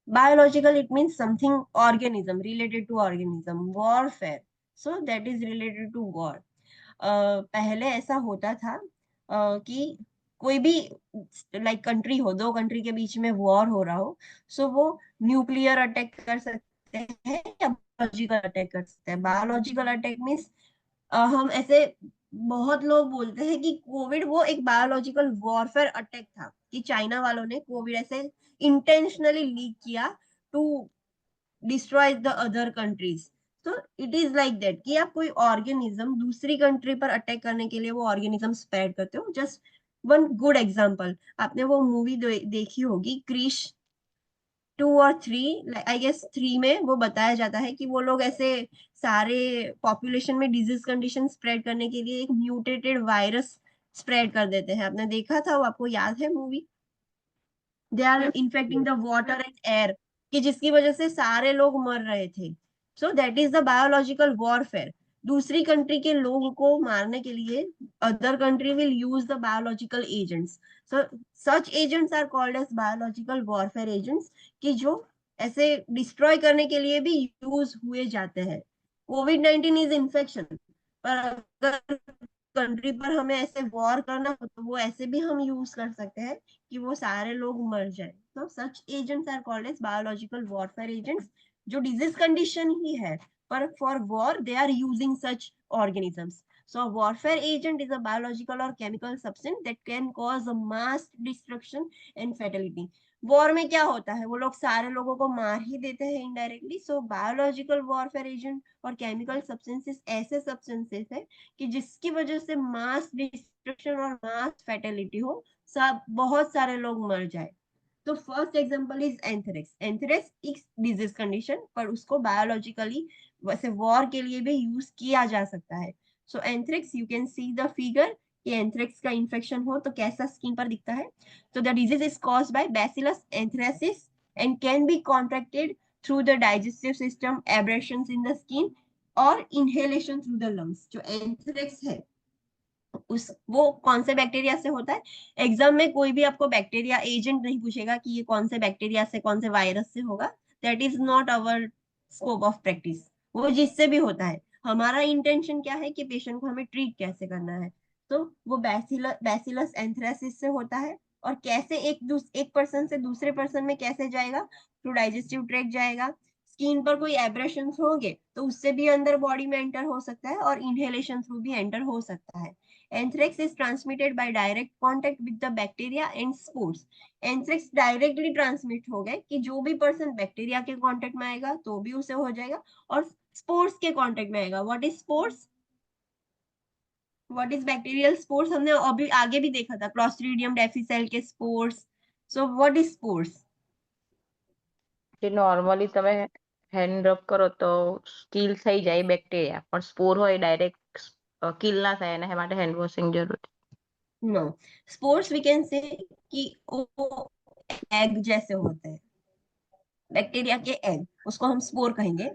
Biological, it means something organism, related to organism. Warfare, so that is related to war. पहले ऐसा होता था कि कोई भी like country हो, दो country के बीच में वॉर हो रहा हो, सो वो न्यूक्लियर अटैक कर सकते हैं या बायोलॉजिकल अटैक कर सकते हैं. बायोलॉजिकल अटैक मीन्स हम ऐसे बहुत लोग बोलते हैं कि कोविड वो एक बायोलॉजिकल वॉरफेयर अटैक था, कि चाइना वालों ने कोविड ऐसे इंटेंशनली लीक किया to destroy the other countries. तो इट इज लाइक दैट कि आप कोई ऑर्गेनिज्म दूसरी कंट्री पर अटैक करने के लिए वो ऑर्गेनिज्म स्प्रेड करते हो. जस्ट वन गुड एग्जांपल, आपने वो मूवी देखी होगी क्रिश 2 और 3, आई गेस 3 में वो बताया जाता है कि वो लोग ऐसे सारे पॉपुलेशन में डिजीज कंडीशन स्प्रेड करने के लिए एक म्यूटेटेड वायरस स्प्रेड कर देते हैं. आपने देखा था वो, आपको याद है movie? They are infecting the water and air, कि जिसकी वजह से सारे लोग मर रहे थे. So that is the biological warfare. दूसरी कंट्री के लोगों को मारने के लिए other country will use the biological agents. So such agents are called as biological warfare agents, कि जो ऐसे डिस्ट्रॉय करने के लिए भी यूज हुए जाते हैं. कोविड-19 इज इन्फेक्शन, पर अगर कंट्री पर हमें ऐसे वॉर करना हो तो वो ऐसे भी हम यूज कर सकते हैं कि वो सारे लोग मर जाए. तो such agents are called as biological warfare agents, जो डिजीज कंडीशन ही है पर for war they are using such organisms. So a warfare agent is a biological or chemical substance that can cause a mass destruction and fatality. War में क्या होता है, वो लोग सारे लोगों को मार ही देते हैं indirectly. So biological warfare agent और केमिकल सब्सटेंसेस ऐसे सब्सटेंसेस है कि जिसकी वजह से मास डिस्ट्रक्शन और मास फैटेलिटी हो, सब बहुत सारे लोग मर जाए. तो first example is anthrax. Anthrax एक डिजीज कंडीशन, पर उसको बायोलॉजिकली वैसे वॉर के लिए भी यूज किया जा सकता है. So anthrax, you can see the figure कि एंथ्रेक्स का इन्फेक्शन हो तो कैसा स्किन पर दिखता है. So the disease is caused by Bacillus anthracis and can be contracted through the digestive system, abrasions in the skin और inhalation through the lungs. जो एंथ्रेक्स है उस वो कौन से बैक्टीरिया से होता है? एग्जाम में कोई भी आपको बैक्टीरिया एजेंट नहीं पूछेगा कि ये कौन से बैक्टीरिया से कौन से वायरस से होगा. That is not our scope of practice. वो जिससे भी होता है, हमारा इंटेंशन क्या है कि पेशेंट को हमें ट्रीट कैसे करना है. तो वो बैसिलस एंथ्रेसिस से होता है. और कैसे एक पर्सन से दूसरे पर्सन में कैसे जाएगा? थ्रू डाइजेस्टिव ट्रैक्ट जाएगा. स्किन पर कोई एब्रेशन होंगे तो उससे भी अंदर बॉडी में एंटर हो सकता है और इनहेलेशन थ्रू भी एंटर हो सकता है. Anthrax is transmitted by direct contact with the bacteria and spores. Anthrax directly transmit हो गए कि जो भी पर्सन बैक्टीरिया के कांटेक्ट में आएगा तो भी उसे हो जाएगा और स्पोर्स के कांटेक्ट में आएगा. What is spores? What is bacterial spores? हमने अभी आगे भी देखा था, क्लॉस्ट्रीडियम डेफिसेल के spores. So what is spores? જે નોર્મલી તમે હેન્ડ રબ કરો તો કિલ થઈ જાય બેક્ટેરિયા, પણ સ્પોર હોય ડાયરેક્ટ કિલ ના થાય એના માટે હેન્ડ વોશિંગ જરૂરી. No, spores we can say कि वो एग जैसे होते हैं, बैक्टीरिया के एग, उसको हम स्पोर कहेंगे.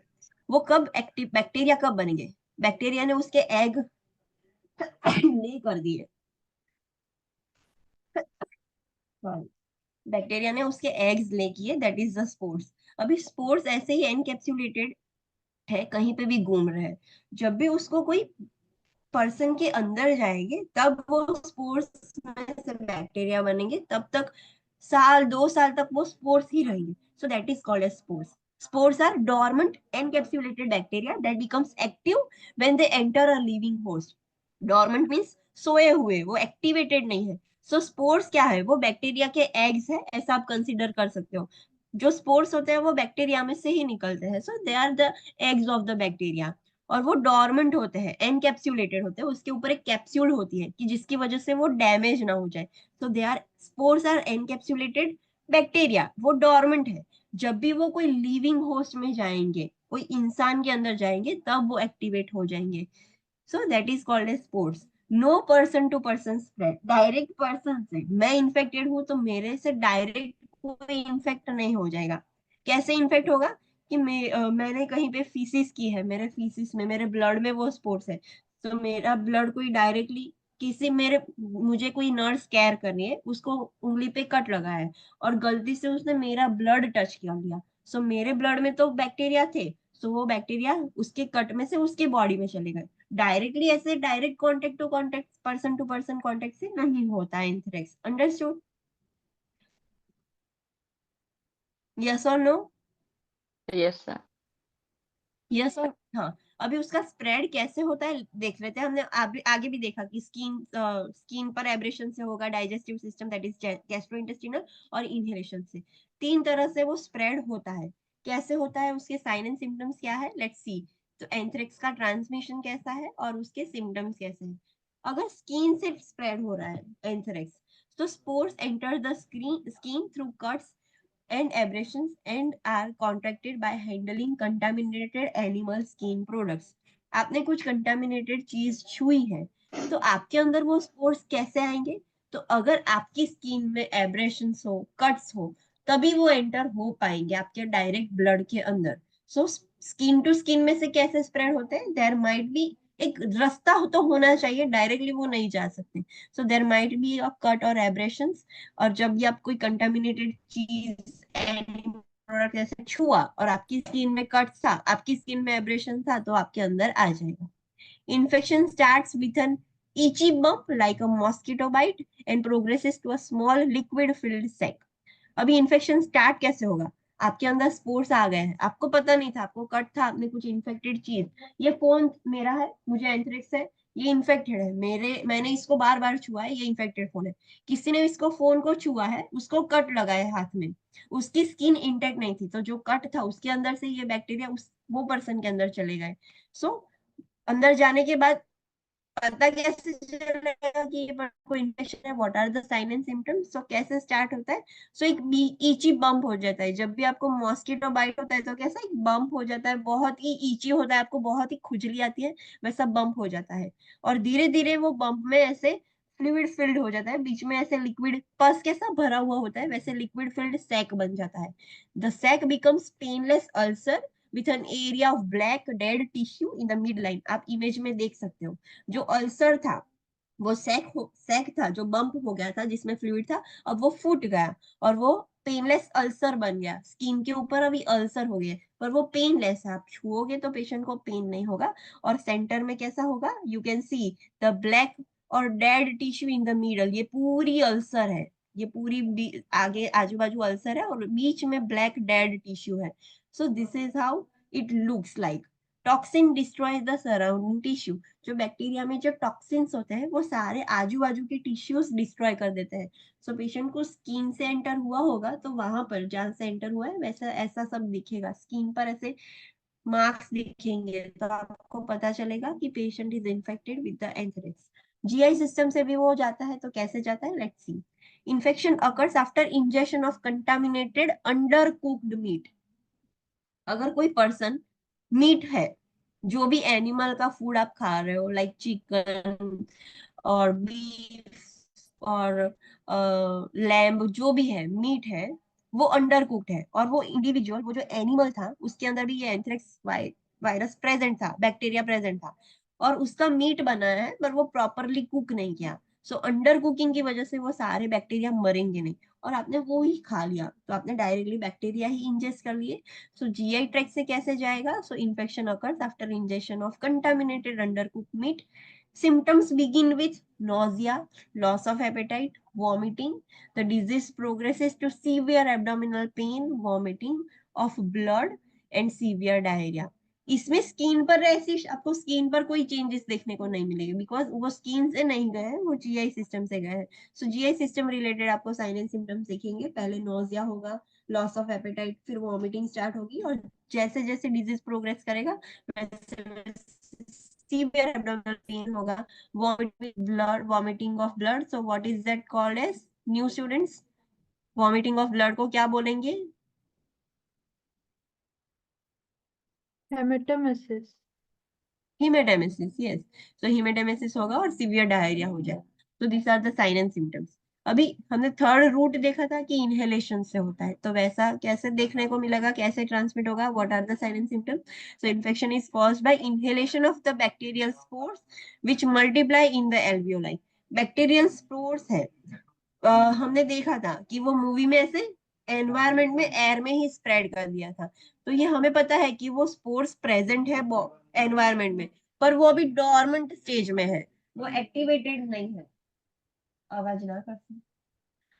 वो कब एक्टिव बैक्टीरिया कब बनेंगे? बैक्टीरिया ने उसके एग ले कर दिए. बैक्टीरिया ने उसके एग्स ले किए, दैट इज द स्पोर्स. अभी स्पोर्स ऐसे ही एनकैप्सुलेटेड है, कहीं पे भी घूम रहे हैं. जब भी उसको कोई पर्सन के अंदर जाएंगे तब वो स्पोर्स में से बैक्टीरिया बनेंगे. तब तक साल 2 साल तक वो स्पोर्स ही रहेंगे. So that is called as spores. Spores are dormant encapsulated bacteria that becomes active when they enter a living host. Dormant means सोए हुए, वो एक्टिवेटेड नहीं है. सो स्पोर्स क्या है? वो बैक्टीरिया के एग्स है, ऐसा आप कंसीडर कर सकते हो. जो स्पोर्स होते हैं वो बैक्टीरिया में से ही निकलते हैं. So they are the eggs of the bacteria. और वो डॉर्मेंट होते हैं, एनकैप्सुलेटेड होते हैं. उसके ऊपर एक कैप्सूल होती है कि जिसकी वजह से वो डैमेज ना हो जाए. So they are spores are encapsulated bacteria. वो डॉर्मेंट है. जब भी वो कोई लिविंग होस्ट में जाएंगे, कोई इंसान के अंदर जाएंगे, तब वो एक्टिवेट हो जाएंगे. So that is called as spores. No person to person spread. Direct person से मैं इन्फेक्टेड हूं तो मेरे से डायरेक्ट कोई इन्फेक्ट नहीं हो जाएगा. कैसे इन्फेक्ट होगा? कि मैंने कहीं पे फीसिस की है, मेरे फीसिस में, मेरे ब्लड में वो स्पोर्स है. तो मेरा ब्लड कोई डायरेक्टली किसी मुझे कोई नर्स केयर कर रही है, उसको उंगली पे कट लगा है और गलती से उसने मेरा ब्लड टच कर लिया. सो मेरे ब्लड में तो बैक्टीरिया थे, सो वो बैक्टीरिया उसके कट में से उसके बॉडी में चले गए. डायरेक्टली ऐसे direct contact to contact, person to person contact से नहीं होता है एंथ्रेक्स. अंडरस्टूड? यस और नो? Yes sir. यस और हाँ. अभी उसका स्प्रेड कैसे होता है देख लेते हैं. हमने आगे भी देखा कि स्किन पर एब्रेशन से होगा, digestive system that is gastrointestinal, और इनहेलेशन से. 3 तरह से वो स्प्रेड होता है. कैसे होता है, उसके साइन एंड सिम्टम्स क्या है, लेट्स सी. तो एंथ्रेक्स का ट्रांसमिशन कैसा है और उसके सिम्टम्स कैसे हैं. अगर स्किन से स्प्रेड हो रहा है एंथ्रेक्स, तो spores enter the skin through cuts and abrasions and are contracted by handling contaminated animal skin products. आपने कुछ contaminated चीज छुई है तो आपके अंदर वो स्पोर्स कैसे आएंगे? तो अगर आपकी स्किन में एब्रेशंस हो, कट्स हो, तभी वो एंटर हो पाएंगे आपके डायरेक्ट ब्लड के अंदर. सो स्किन टू स्किन में से कैसे स्प्रेड होते हैं? देयर माइट बी एक रास्ता तो होना चाहिए, डायरेक्टली वो नहीं जा सकते. So there might be a cut और एब्रेशंस. और जब भी आप कोई कंटामिनेटेड चीज प्रोडक्ट जैसे छुआ और आपकी स्किन में कट था, आपकी स्किन में एब्रेशन था, तो आपके अंदर आ जाएगा. Infection starts with an itchy bump like a mosquito bite and progresses to a small liquid filled sac. अभी इन्फेक्शन स्टार्ट कैसे होगा? आपके अंदर स्पोर्स आ गए हैं, आपको पता नहीं था, आपको कट था, आपने कुछ इन्फेक्टेड चीज, ये फोन मेरा है, मुझे एंथ्रेक्स है, ये इन्फेक्टेड है, मैंने इसको बार बार छुआ है, ये इन्फेक्टेड फोन है. किसी ने इसको फोन को छुआ है, उसको कट लगा है हाथ में, उसकी स्किन इंटेक्ट नहीं थी, तो जो कट था उसके अंदर से ये बैक्टीरिया वो पर्सन के अंदर चले गए. सो अंदर जाने के बाद पता कैसे चलेगा कि ये कोई इन्फेक्शन है? What are the sign and symptoms? So कैसे स्टार्ट होता है? सो एक ईची बम्प हो जाता है. जब भी आपको मॉस्किटो बाइट होता है तो कैसा एक बम्प हो जाता है, बहुत ही ईची होता है, आपको बहुत ही खुजली आती है, वैसा बम्प हो जाता है. और धीरे धीरे वो बम्प में ऐसे फ्लूइड फिल्ड हो जाता है, बीच में ऐसे लिक्विड पस कैसा भरा हुआ होता है वैसे लिक्विड फिल्ड सैक बन जाता है. The sac becomes painless ulcer with an area of black dead tissue in the mid line. आप इमेज में देख सकते हो जो अल्सर था वो सैक था जो बम्प हो गया था जिसमें फ्लूइड था, अब वो फूट गया और वो पेनलेस अल्सर बन गया. स्किन के ऊपर अभी अल्सर हो गया पर वो पेनलेस है, आप छुओगे तो पेशेंट को पेन नहीं होगा. और सेंटर में कैसा होगा, you can see the black और dead tissue in the middle. ये पूरी अल्सर है, ये पूरी आगे आजू बाजू अल्सर है और बीच में ब्लैक डेड टिश्यू है. So this is how it looks like. Toxin destroys the surrounding tissue. जो बैक्टीरिया में जो टॉक्सिन्स होते हैं वो सारे आजू बाजू के टिश्यूज डिस्ट्रॉय कर देते हैं. सो पेशेंट को स्किन से एंटर हुआ होगा तो वहां पर जहां से एंटर हुआ है वैसा ऐसा सब दिखेगा, स्किन पर ऐसे मार्क्स दिखेंगे तो आपको पता चलेगा कि patient is infected with the anthrax. GI system से भी वो जाता है तो कैसे जाता है, let's see. Infection occurs after injection of contaminated under cooked meet. अगर कोई पर्सन मीट है, जो भी एनिमल का फूड आप खा रहे हो लाइक चिकन और बीफ और लैम्ब, जो भी है मीट है वो अंडर कुक्ड है और वो इंडिविजुअल वो जो एनिमल था उसके अंदर भी ये एंथ्रेक्स वायरस प्रेजेंट था, बैक्टीरिया प्रेजेंट था और उसका मीट बना है पर वो प्रॉपरली कुक नहीं किया. सो अंडर कुकिंग की वजह से वो सारे बैक्टीरिया मरेंगे नहीं और आपने वो ही खा लिया तो आपने डायरेक्टली बैक्टीरिया ही इंजेस्ट कर लिए. सो जीआई ट्रैक्ट से कैसे जाएगा, so infection occurs after injection of contaminated under cook meat. Symptoms begin with nausea, loss of appetite, vomiting. The disease progresses to severe abdominal pain, vomiting of blood and severe diarrhea. इसमें skin पर ऐसी आपको skin पर कोई changes देखने को नहीं मिलेगी बिकॉज वो स्किन से नहीं गए हैं, वो जीआई सिस्टम से गए हैं. सो जीआई सिस्टम रिलेटेड आपको साइन एंड सिम्टम्स दिखेंगे. पहले नोजिया होगा, लॉस ऑफ एपेटाइट, फिर वॉमिटिंग स्टार्ट होगी और जैसे जैसे डिजीज प्रोग्रेस करेगा वैसे सीवियर एब्डोमिनल पेन होगा, vomiting of blood. So what is that called as, new students? vomiting of blood को क्या बोलेंगे? Hematemesis. Hematemesis, yes. So hematemesis होगा और severe diarrhea हो जाएगा. So these are the sign and symptoms. अभी हमने थर्ड रूट देखा था कि इनहेलेशन से होता है, तो वैसा कैसे देखने को मिलेगा, कैसे ट्रांसमिट होगा, what are the sign and symptoms. So infection is caused by inhalation of the bacterial spores which multiply in the alveoli. Bacterial spores है, हमने देखा था कि वो मूवी में ऐसे एनवायरमेंट में एयर में ही स्प्रेड कर दिया था. तो ये हमें पता है कि वो स्पोर्स प्रेजेंट है एनवायरमेंट में पर वो अभी डॉर्मेंट स्टेज में है, वो एक्टिवेटेड नहीं है. आवाज ना कर,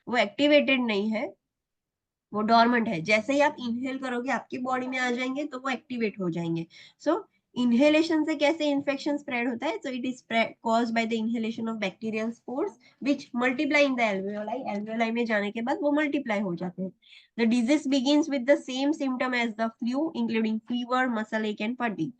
वो एक्टिवेटेड नहीं है, वो डॉर्मेंट है. जैसे ही आप इनहेल करोगे आपकी बॉडी में आ जाएंगे तो वो एक्टिवेट हो जाएंगे. सो इनहेलेशन से कैसे इन्फेक्शन स्प्रेड होता है, so it is caused by the inhalation of bacterial spores which multiply in the alveoli. Alveoli में जाने के बाद वो मल्टीप्लाई हो जाते हैं. The disease begins with the same symptom as the flu including fever, muscle ache and fatigue.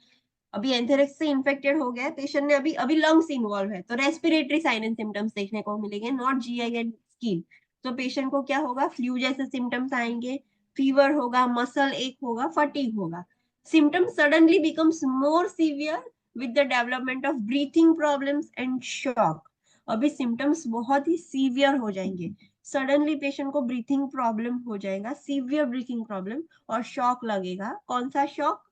अभी anthrax से इन्फेक्टेड हो गया पेशेंट ने, अभी अभी लंग्स इन्वॉल्व है तो रेस्पिरेटरी साइन एंड सिम्टम्स देखने को मिलेंगे, नॉट जीआई एंड स्किन. तो पेशेंट को क्या होगा, फ्लू जैसे सिम्टम्स आएंगे, फीवर होगा, मसल एक होगा, फटीग होगा. Symptoms suddenly becomes more severe with the development of breathing problems and shock. अभी सिम्टम्स बहुत ही सीवियर हो जाएंगे, सडनली पेशेंट को ब्रीथिंग प्रॉब्लम हो जाएगा, सीवियर ब्रीथिंग प्रॉब्लम और शॉक लगेगा. कौन सा शॉक,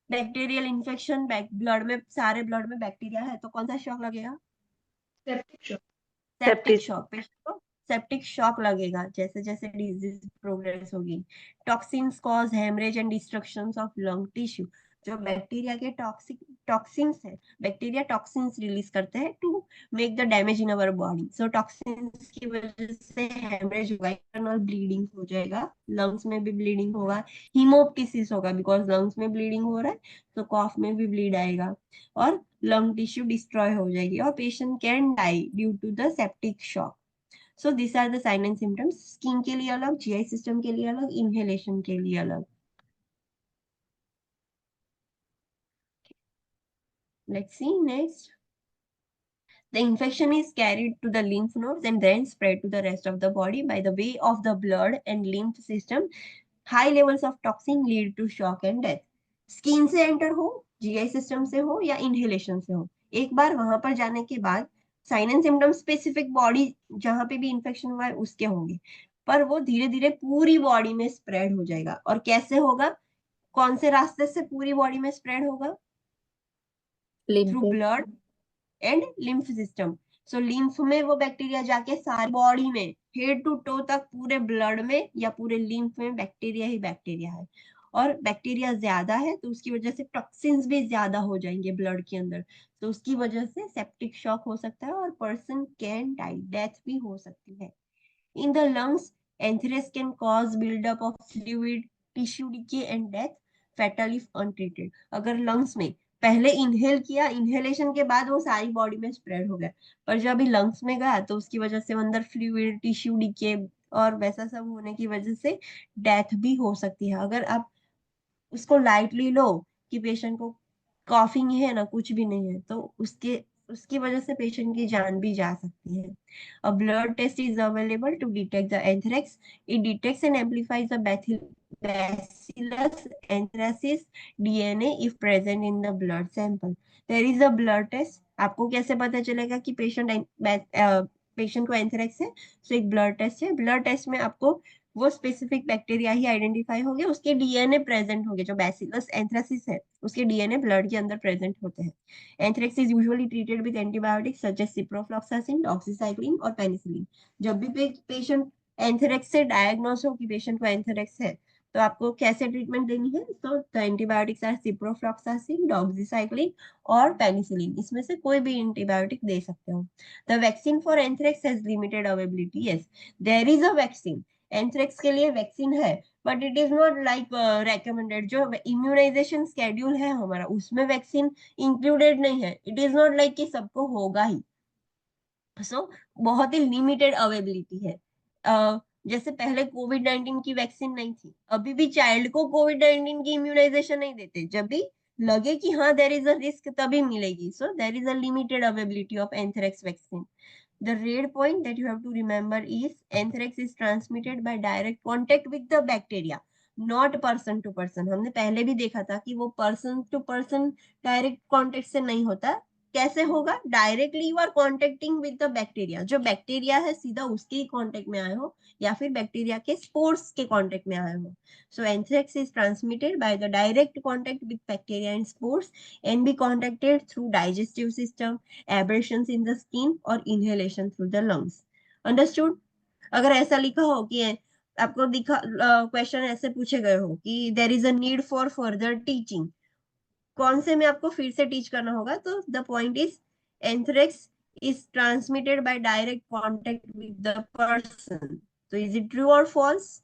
बैक्टीरियल इन्फेक्शन, ब्लड में सारे ब्लड में बैक्टीरिया है तो कौन सा शॉक लगेगा, septic shock. Septic shock. Patient को सेप्टिक शॉक लगेगा जैसे जैसे डिजीज प्रोग्रेस होगी. Toxins cause haemorrhage and destruction of lung tissue. जो बैक्टीरिया के टॉक्सिन्स है, बैक्टीरिया टॉक्सिन्स रिलीज करते हैं to make the damage in our body. So toxins की वजह से हेमरेज होगा, इंटरनल ब्लीडिंग हो जाएगा, लंग्स में भी ब्लीडिंग होगा, हीमोप्टिसिस होगा बिकॉज लंग्स में ब्लीडिंग हो रहा है तो कॉफ में भी ब्लीड आएगा और लंग टिश्यू डिस्ट्रॉय हो जाएगी और patient can die due to the septic shock. So this are the sign and symptoms. Skin के लिए अलग, जीआई सिस्टम के लिए अलग, इनहेलेशन के लिए अलग. Let's see next. The infection is carried to the lymph nodes and then spread to the rest of the body by the way of the blood and lymph system. High levels of toxin lead to shock and death. Skin से enter हो GI system से हो या inhalation से हो, एक बार वहां पर जाने के बाद sign and symptom specific body जहां पे भी इन्फेक्शन हुआ है उसके होंगे, पर वो धीरे धीरे पूरी बॉडी में स्प्रेड हो जाएगा। और कैसे होगा, कौन से रास्ते से पूरी बॉडी में स्प्रेड होगा? Through Lymph. Blood and lymph system. So lymph में वो बैक्टीरिया जाके सारी बॉडी में हेड टू टो तक पूरे ब्लड में या पूरे लिम्फ में बैक्टीरिया ही बैक्टीरिया है। और बैक्टीरिया ज्यादा है तो उसकी वजह से टॉक्सिन्स भी ज्यादा हो जाएंगे ब्लड के अंदर, तो उसकी वजह से सेप्टिक शॉक हो सकता है और पर्सन कैन डाई, डेथ भी हो सकती है। In the lungs, anthrax can cause buildup of fluid, tissue decay and death, fatal if untreated. अगर lungs में पहले इनहेल किया, इनहेलेशन के बाद वो सारी बॉडी में स्प्रेड हो गया, पर जब अभी लंग्स में गया तो उसकी वजह से अंदर फ्लूइड, टिश्यू डिके और वैसा सब होने की वजह से डेथ भी हो सकती है। अगर आप उसको लाइटली लो कि पेशेंट को कॉफिंग है ना, कुछ भी नहीं है, तो उसके उसकी वजह से पेशेंट की जान भी जा सकती है। A blood test is available to detect the anthrax. It detects and amplifies the Bacillus anthracis DNA if present in the blood sample. There is a blood test. आपको कैसे पता चलेगा कि पेशेंट को एंथ्रेक्स है? सो एक ब्लड टेस्ट है, blood test में आपको वो स्पेसिफिक बैक्टीरिया ही आइडेंटिफाई होंगे, उसके डीएनए प्रेजेंट होंगे, जो बैसिलस एंथ्रासिस है उसके डीएनए ब्लड के अंदर प्रेजेंट होते हैं। Anthrax is usually treated with antibiotics such as ciprofloxacin, doxycycline और पेनिसिलिन। जब भी पेशेंट एंथ्रेक्स से डायग्नोस हो कि पेशेंट को एंथ्रेक्स है, तो आपको कैसे ट्रीटमेंट देनी है? तो the antibiotics are ciprofloxacin, doxycycline और पेनिसिलिन, इसमें से कोई भी एंटीबायोटिक दे सकते हो। The vaccine for anthrax has limited availability. Yes, there is a vaccine, anthrax के लिए वैक्सीन है, but it is not like recommended. जो इम्यूनाइजेशन स्केड्यूल है हमारा उसमें वैक्सीन इंक्लूडेड नहीं है। इट इज नॉट लाइक कि सबको होगा ही। सो बहुत ही लिमिटेड अवेलेबिलिटी है। जैसे पहले कोविड-19 की वैक्सीन नहीं थी, अभी भी चाइल्ड को कोविड-19 की इम्यूनाइजेशन नहीं देते, जब भी लगे कि हाँ देयर इज अ रिस्क तभी मिलेगी। So there is a limited availability of anthrax vaccine. The rare point that you have to remember is anthrax is transmitted by direct contact with the bacteria, not person to person. हमने पहले भी देखा था कि वो person to person direct contact से नहीं होता। कैसे होगा? Directly you are contacting with the bacteria, जो बैक्टीरिया है सीधा उसके ही कॉन्टेक्ट में आए हो या फिर बैक्टीरिया के स्पोर्स के कॉन्टेक्ट में आए हो। So anthrax is transmitted by the direct contact with bacteria and spores and be contacted through digestive system, abrasions in the skin or inhalation through the lungs. Understood? अगर ऐसा लिखा हो कि आपको दिखा क्वेश्चन ऐसे पूछे गए हो कि there is a need for further teaching, कौन से में आपको फिर से टीच करना होगा? तो the point is anthrax is transmitted bye direct contact with the person. तो इज इट ट्रू और फॉल्स?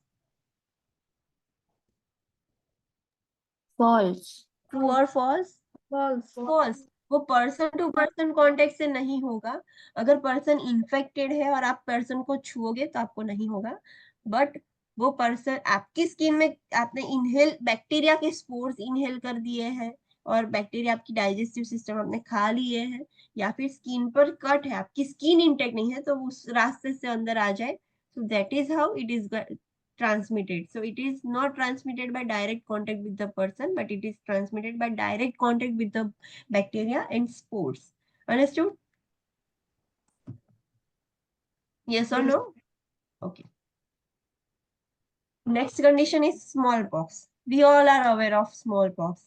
False. ट्रू और फॉल्स? False. फॉल्स। वो पर्सन टू पर्सन कांटेक्ट से नहीं होगा। अगर पर्सन इन्फेक्टेड है और आप पर्सन को छुओगे तो आपको नहीं होगा, बट वो पर्सन आपकी स्किन में आपने इनहेल बैक्टीरिया के स्पोर्स इनहेल कर दिए हैं और बैक्टीरिया आपकी डाइजेस्टिव सिस्टम आपने खा लिए हैं, या फिर स्किन पर कट है, आपकी स्किन इंटेक्ट नहीं है तो उस रास्ते से अंदर आ जाए, so that is how it is transmitted. So it is not transmitted by direct contact with the person, but it is transmitted by direct contact with the bacteria and spores. Understood? Yes or no? Okay. Next condition is smallpox. We all are aware of smallpox.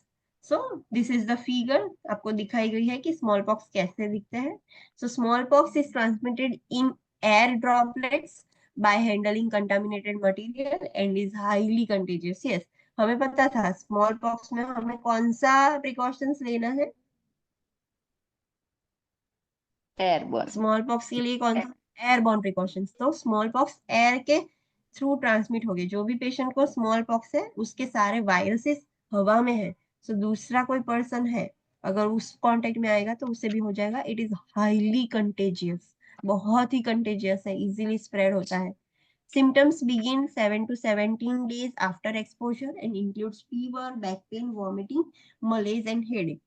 So this is the figure. आपको दिखाई गई है कि smallpox कैसे दिखते हैं. So smallpox is transmitted in air droplets by handling contaminated material and is highly contagious. Yes, हमें पता था smallpox में हमें कौन सा precautions लेना है? एयरबोर्न। स्मॉल पॉक्स के लिए कौन सा? Airborne precautions. तो स्मॉल पॉक्स एयर के थ्रू ट्रांसमिट हो गए, जो भी पेशेंट को स्मॉल पॉक्स है उसके सारे वायरसेस हवा में है, सो दूसरा कोई पर्सन है अगर उस कांटेक्ट में आएगा तो उससे भी हो जाएगा। इट इज हाईली कंटेजियस, बहुत ही कंटेजियस है, इजीली स्प्रेड होता है। Symptoms begin 7 to 17 days after exposure and includes fever, back pain, vomiting, malaise and headache.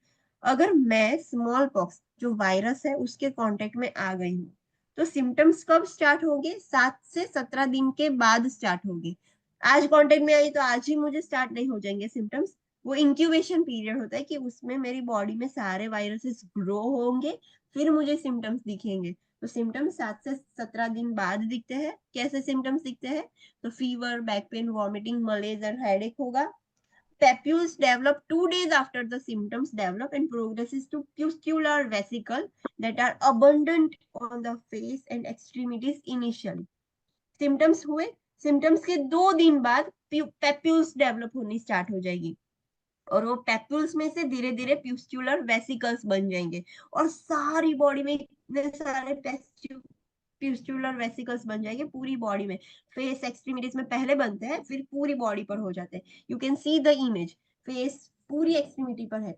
अगर मैं स्मॉल पॉक्स जो वायरस है उसके कांटेक्ट में आ गई हूँ तो सिम्टम्स कब स्टार्ट होंगे? 7 से 17 दिन के बाद स्टार्ट होंगे। आज कांटेक्ट में आई तो आज ही मुझे स्टार्ट नहीं हो जाएंगे सिम्टम्स, वो इंक्यूबेशन पीरियड होता है कि उसमें मेरी बॉडी में सारे वायरसेस ग्रो होंगे, फिर मुझे सिम्टम्स दिखेंगे। तो सिम्टम्स 7 से 17 दिन बाद दिखते हैं। कैसे सिम्टम्स दिखते हैं? तो fever, back pain, vomiting, मलेज and headache होगा। Papules develop 2 days after the symptoms develop and progresses to pustular vesicle that are abundant on the face and extremities initially. Symptoms हुए, symptoms के 2 दिन बाद papules develop होनी start हो जाएगी और वो पेप्यूल्स में से धीरे धीरे प्यूस्टुलर वेसिकल्स बन जाएंगे और सारी बॉडी में इतने सारे प्यूस्टुलर वेसिकल्स बन जाएंगे पूरी बॉडी में। फेस एक्सट्रीमिटीज में पहले बनते हैं, फिर पूरी बॉडी पर हो जाते हैं। You can see the image, face पूरी एक्सट्रीमिटी पर है।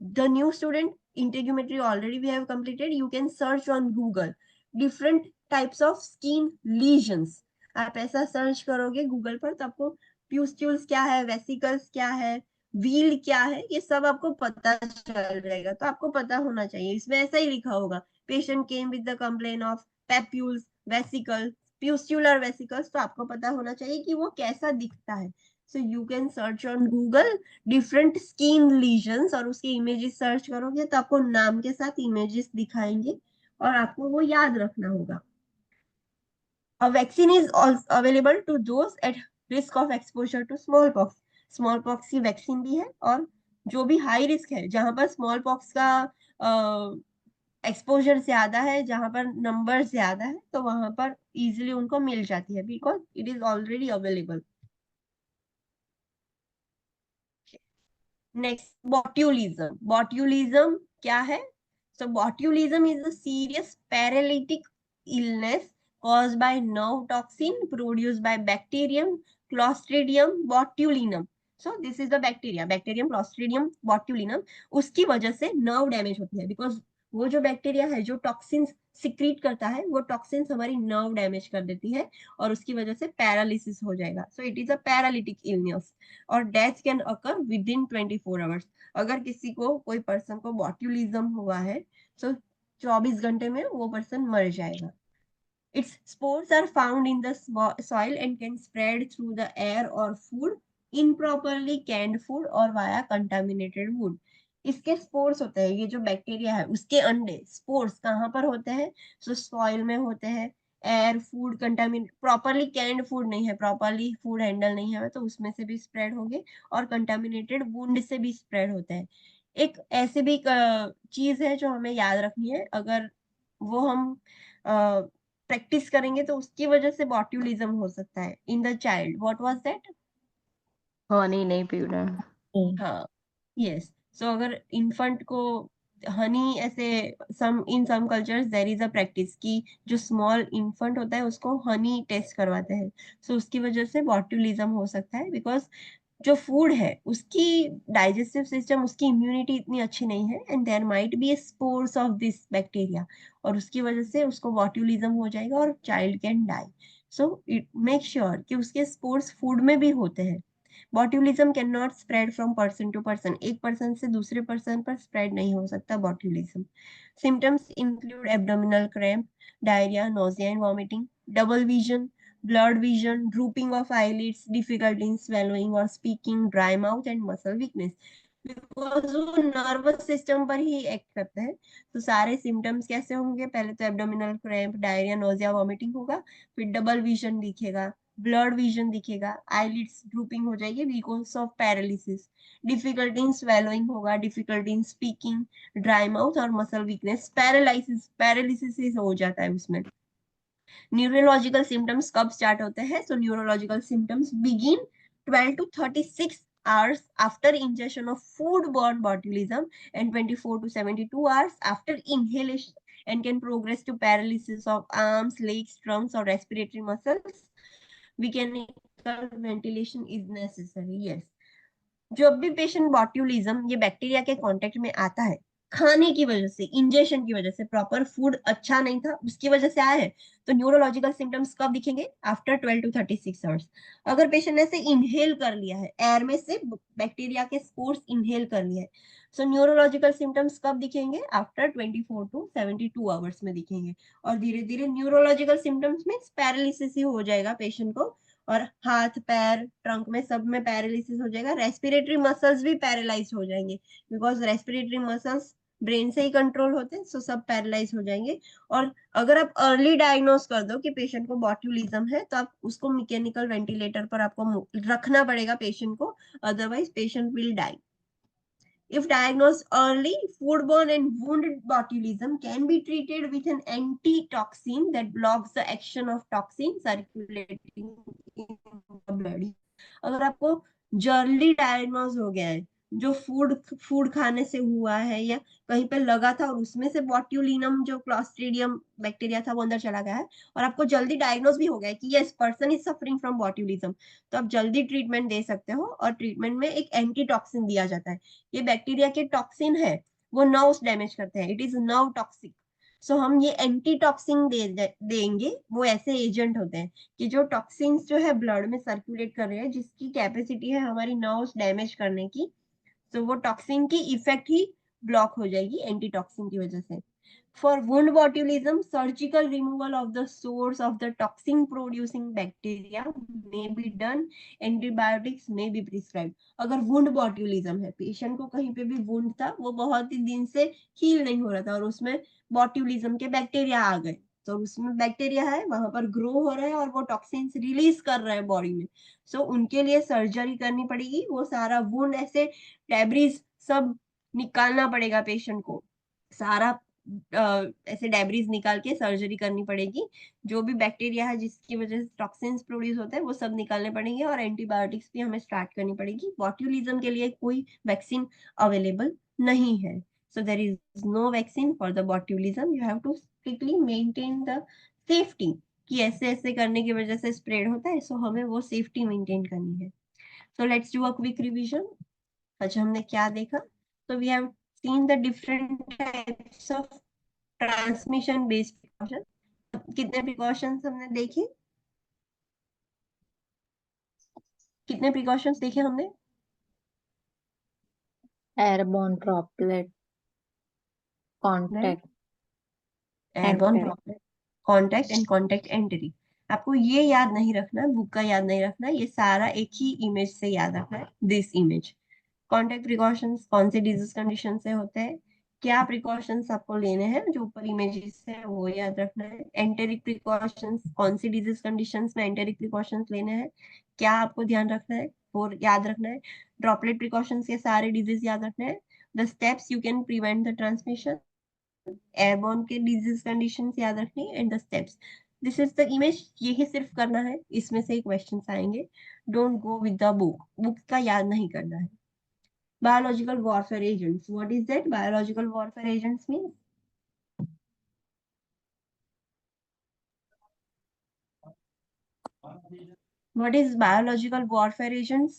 The new student, integumentary already we have completed. You can search on Google different types of skin lesions. आप ऐसा सर्च करोगे गूगल पर तो आपको प्यूस्ट्यूल्स क्या है, वेसिकल्स क्या है, व्हील क्या है, ये सब आपको पता चल जाएगा। तो आपको पता होना चाहिए, इसमें ऐसा ही लिखा होगा, patient came with the complain of papules, vesicle, pustular vesicles. तो आपको पता होना चाहिए कि वो कैसा दिखता है। So you can search on Google different skin lesions और उसके इमेजेस सर्च करोगे तो आपको नाम के साथ इमेजेस दिखाएंगे और आपको वो याद रखना होगा। A vaccine is also available to those at risk of exposure to smallpox. Smallpox की वैक्सीन भी है और जो भी हाई रिस्क है, जहां पर स्मॉलपॉक्स का एक्सपोजर ज्यादा है, जहां पर नंबर ज्यादा है, तो वहां पर इजिली उनको मिल जाती है because it is already available. Next, botulism. Botulism क्या है? So botulism is a serious paralytic illness caused by nerve toxin produced by bacterium Clostridium botulinum. So this is the bacteria, bacterium Clostridium botulinum. उसकी वजह से nerve damage होती है because वो जो bacteria है जो टॉक्सिन्स सिक्रीट करता है, वो टॉक्सिन्स हमारी नर्व डैमेज कर देती है और उसकी वजह से पैरालिसिस हो जाएगा। So it is a paralytic illness और death can occur with in 24 hours. अगर किसी को, कोई पर्सन को बॉट्यूलिज्म हुआ है तो 24 घंटे में वो पर्सन मर जाएगा। Its spores are found in the soil and can spread through the air or food, improperly canned food or via contaminated wood. इसके स्पोर्स होते हैं, ये जो बैक्टीरिया है उसके अंडे, स्पोर्स कहाँ पर होते हैं? सो सॉइल में होते हैं, air, food contaminate, properly canned food नहीं है, प्रॉपरली फूड हैंडल नहीं है तो उसमें से भी स्प्रेड होंगे और कंटामिनेटेड वुंड से भी स्प्रेड होते हैं। एक ऐसी भी चीज है जो हमें याद रखनी है, अगर वो हम प्रैक्टिस करेंगे तो उसकी वजह से बॉट्यूलिज्म हो सकता है in the child. What was that? Honey नहीं पीना है। हाँ, यस। सो अगर इन्फेंट को हनी, ऐसे in some cultures there is a practice कि जो स्मॉल इन्फेंट होता है उसको हनी टेस्ट करवाते हैं। सो उसकी वजह से बॉट्यूलिज्म हो सकता है बिकॉज जो फूड है उसकी डाइजेस्टिव सिस्टम, उसकी इम्यूनिटी इतनी अच्छी नहीं है and there might be spores of this bacteria और उसकी वजह से उसको बॉट्यूलिज्म हो जाएगा और child can die. So it make sure कि उसके स्पोर्स फूड में भी होते हैं। Botulism can not spread from person to person, एक पर्सन से दूसरे पर्सन पर स्प्रेड नहीं हो सकता botulism. Symptoms include abdominal cramp, diarrhoea, nausea and vomiting, double vision, blurred vision, drooping of eyelids, difficulty in swallowing or speaking, dry mouth and muscle weakness. Because वो nervous system पर ही act करते हैं। तो सारे symptoms कैसे होंगे? पहले तो abdominal cramp, diarrhoea, nausea, vomiting होगा, फिर डबल विजन दिखेगा, ब्लर्ड विजन दिखेगा, आईलिड्स ड्रूपिंग हो जाएगी because of paralysis, difficulty in swallowing होगा, difficulty in speaking, dry mouth और मसल वीकनेस, पैरालिसिस हो जाता है उसमें। न्यूरोलॉजिकल सिम्टम्स कब स्टार्ट होते हैं? सो neurological symptoms begin 12 to 36 hours after ingestion of food-borne botulism and 24 to 72 hours after inhalation and can progress to paralysis of arms, legs, trunks or respiratory muscles. Mechanical ventilation is necessary. Yes. जब भी patient बॉट्यूलिज्म, ये bacteria के contact में आता है, खाने की वजह से, इंजेक्शन की वजह से, प्रॉपर फूड अच्छा नहीं था उसकी वजह से आया है, तो न्यूरोलॉजिकल सिम्टम्स कब दिखेंगे? After 12 to 36 hours. अगर पेशेंट ने से इनहेल कर लिया है, एयर में से बैक्टीरिया के स्पोर्स इनहेल कर लिया है, सो न्यूरोलॉजिकल सिम्टम्स कब दिखेंगे? आफ्टर 24 to 72 आवर्स में दिखेंगे और धीरे धीरे न्यूरोलॉजिकल सिम्टम्स में पैरालिसिस ही हो जाएगा पेशेंट को और हाथ पैर ट्रंक में सब में पैरालिसिस हो जाएगा। रेस्पिरेटरी मसल्स भी पैरालाइज हो जाएंगे, बिकॉज रेस्पिरेटरी मसल्स ब्रेन से ही कंट्रोल होते हैं, सो सब पैरालाइज हो जाएंगे। और अगर आप अर्ली डायग्नोस कर दो कि पेशेंट को बॉट्यूलिज्म है, तो आप उसको मैकेनिकल वेंटिलेटर पर आपको रखना पड़ेगा पेशेंट को, otherwise patient will die. If diagnosed early, foodborne and wound botulism can be treated with an antitoxin that blocks the action of toxin circulating in the blood. अगर आपको जर्ली डायग्नोज हो गया है, जो फूड खाने से हुआ है या कहीं पे लगा था और उसमें से बॉट्यूलिनम जो क्लॉस्ट्रिडियम बैक्टीरिया था वो अंदर चला गया है, और आपको जल्दी डायग्नोज भी हो गया है कि yes person is suffering from botulism, तो आप जल्दी ट्रीटमेंट दे सकते हो। और ट्रीटमेंट में एक एंटीटॉक्सिन दिया जाता है। ये बैक्टीरिया के टॉक्सिन है, वो नर्व्स डैमेज करते हैं, इट इज नर्व टॉक्सिक। सो हम ये एंटीटॉक्सिन देंगे। वो ऐसे एजेंट होते हैं कि जो टॉक्सिन्स जो है ब्लड में सर्कुलेट कर रहे हैं, जिसकी कैपेसिटी है हमारी नर्व्स डैमेज करने की, तो वो टॉक्सिन की इफेक्ट ही ब्लॉक हो जाएगी एंटीटॉक्सिन की वजह से। For wound botulism, surgical removal of the source of the toxin producing bacteria may be done. Antibiotics may be prescribed. अगर wound botulism है, पेशेंट को कहीं पे भी वुंड था, वो बहुत ही दिन से हील नहीं हो रहा था, और उसमें botulism के बैक्टीरिया आ गए, तो उसमें बैक्टीरिया है, वहां पर ग्रो हो रहा है और वो टॉक्सिन्स रिलीज कर रहे हैं बॉडी में। सो उनके लिए सर्जरी करनी पड़ेगी, वो सारा वुंड ऐसे डेब्रिज सब निकालना पड़ेगा पेशेंट को, सारा ऐसे डेब्रिज निकाल के सर्जरी करनी पड़ेगी। जो भी बैक्टीरिया है जिसकी वजह से टॉक्सिन्स प्रोड्यूस होते हैं वो सब निकालने पड़ेंगे, और एंटीबायोटिक्स भी हमें स्टार्ट करनी पड़ेगी। बॉट्यूलिज्म के लिए कोई वैक्सीन अवेलेबल नहीं है, so there is no vaccine for the botulism. You have to strictly maintain the safety कि ऐसे ऐसे करने की वजह से स्प्रेड होता है, सो हमें वो सेफ्टी मेंटेन करनी है। So let's do a quick revision. अच्छा हमने क्या देखा? So we have seen the different types of transmission based precaution. कितने प्रिकॉशंस हमने देखे? कितने प्रिकॉशंस देखे हमने? Airborne droplet, contact, airborne entry. Droplet, contact and contact entry. आपको ये याद नहीं रखना है, बुक का याद नहीं रखना है, ये सारा एक ही इमेज से याद रखना है, दिस इमेज। कॉन्टेक्ट प्रिकॉशंस कौन से डिजीज कंडीशन से होते हैं, क्या प्रिकॉशंस आपको लेने हैं, जो ऊपर इमेजेस है वो याद रखना है। एंटेरिक प्रिकॉशंस कौन सी डिजीज कंडीशंस में एंटेरिक प्रिकॉशंस लेने हैं, क्या आपको ध्यान रखना है वो याद रखना है। ड्रॉपलेट प्रिकॉशंस के सारे डिजीज याद रखना है। The steps you can prevent the transmission, airborne के डिजीज कंडीशंस याद रखनी, and the steps. This is the image, यही सिर्फ करना है, इसमें से क्वेश्चंस आएंगे। Don't go with the book, book का याद नहीं करना है। Biological warfare agents. What is that? Biological warfare agents means what is biological warfare agents?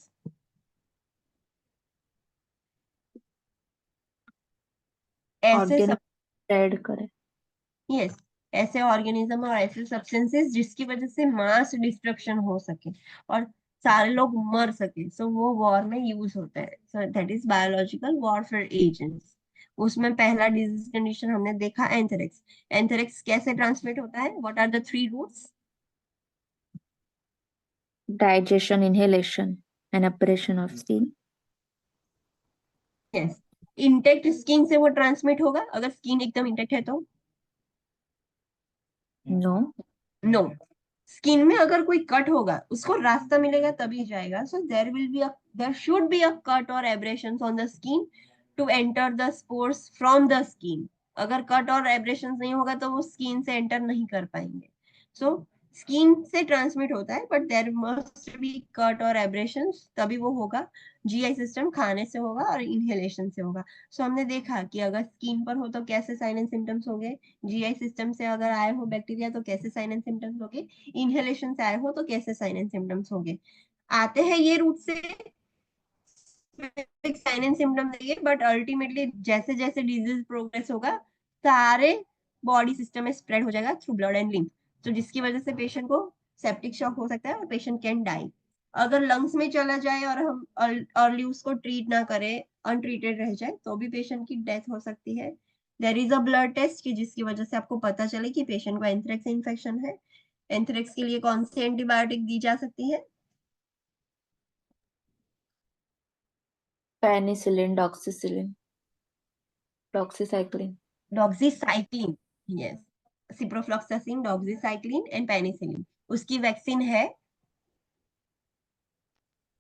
ऐसे Organ spread करे. यस, ऐसे ऑर्गेनिज्म और ऐसे सब्सटेंसेस जिसकी वजह से मास डिस्ट्रक्शन हो सके और सारे लोग मर सके, सो वो वॉर में यूज होता है। So that is biological warfare agents. उसमें पहला डिजीज कंडीशन हमने देखा एंथ्रेक्स। एंथ्रेक्स कैसे ट्रांसमिट होता है? What are the 3 routes? Digestion, inhalation, and abrasion of skin. Yes, intact skin से वो ट्रांसमिट होगा, अगर स्किन एकदम इंटेक्ट है तो No. नो। स्किन में अगर कोई कट होगा उसको रास्ता मिलेगा तभी जाएगा। So there should be a cut और abrasions on the skin to enter the spores from the skin. अगर कट और एब्रेशंस नहीं होगा तो वो स्किन से एंटर नहीं कर पाएंगे। सो स्किन से ट्रांसमिट होता है, but there must be cut और एब्रेशंस, तभी वो होगा। जीआई सिस्टम खाने से होगा और इनहेलेशन से होगा। सो हमने देखा कि अगर स्किन पर हो तो कैसे साइन एंड सिम्टम्स होंगे, जीआई सिस्टम से अगर आए हो बैक्टीरिया तो कैसे साइन एंड सिम्टम्स होंगे, इनहेलेशन से आए हो तो कैसे साइन एंड सिम्टम्स होंगे। आते हैं ये रूट से साइन एंड सिम्टम्स देंगे, बट अल्टीमेटली जैसे जैसे डिजीज प्रोग्रेस होगा सारे बॉडी सिस्टम में स्प्रेड हो जाएगा थ्रू ब्लड एंड लिम्फ, तो जिसकी वजह से पेशेंट को सेप्टिक शॉक हो सकता है और पेशेंट कैन डाई। अगर लंग्स में चला जाए और हम अर्ली उसको ट्रीट ना करें, अनट्रीटेड रह जाए, तो भी पेशेंट की डेथ हो सकती है। There is a blood test कि जिसकी वजह से आपको पता चले कि पेशेंट को एंथ्रेक्स इन्फेक्शन है। एंथ्रेक्स के लिए कौन सी एंटीबायोटिक दी जा सकती है? Penicillin, doxycycline. Doxycycline, yes. Ciprofloxacin, doxycycline and penicillin. उसकी वैक्सीन है?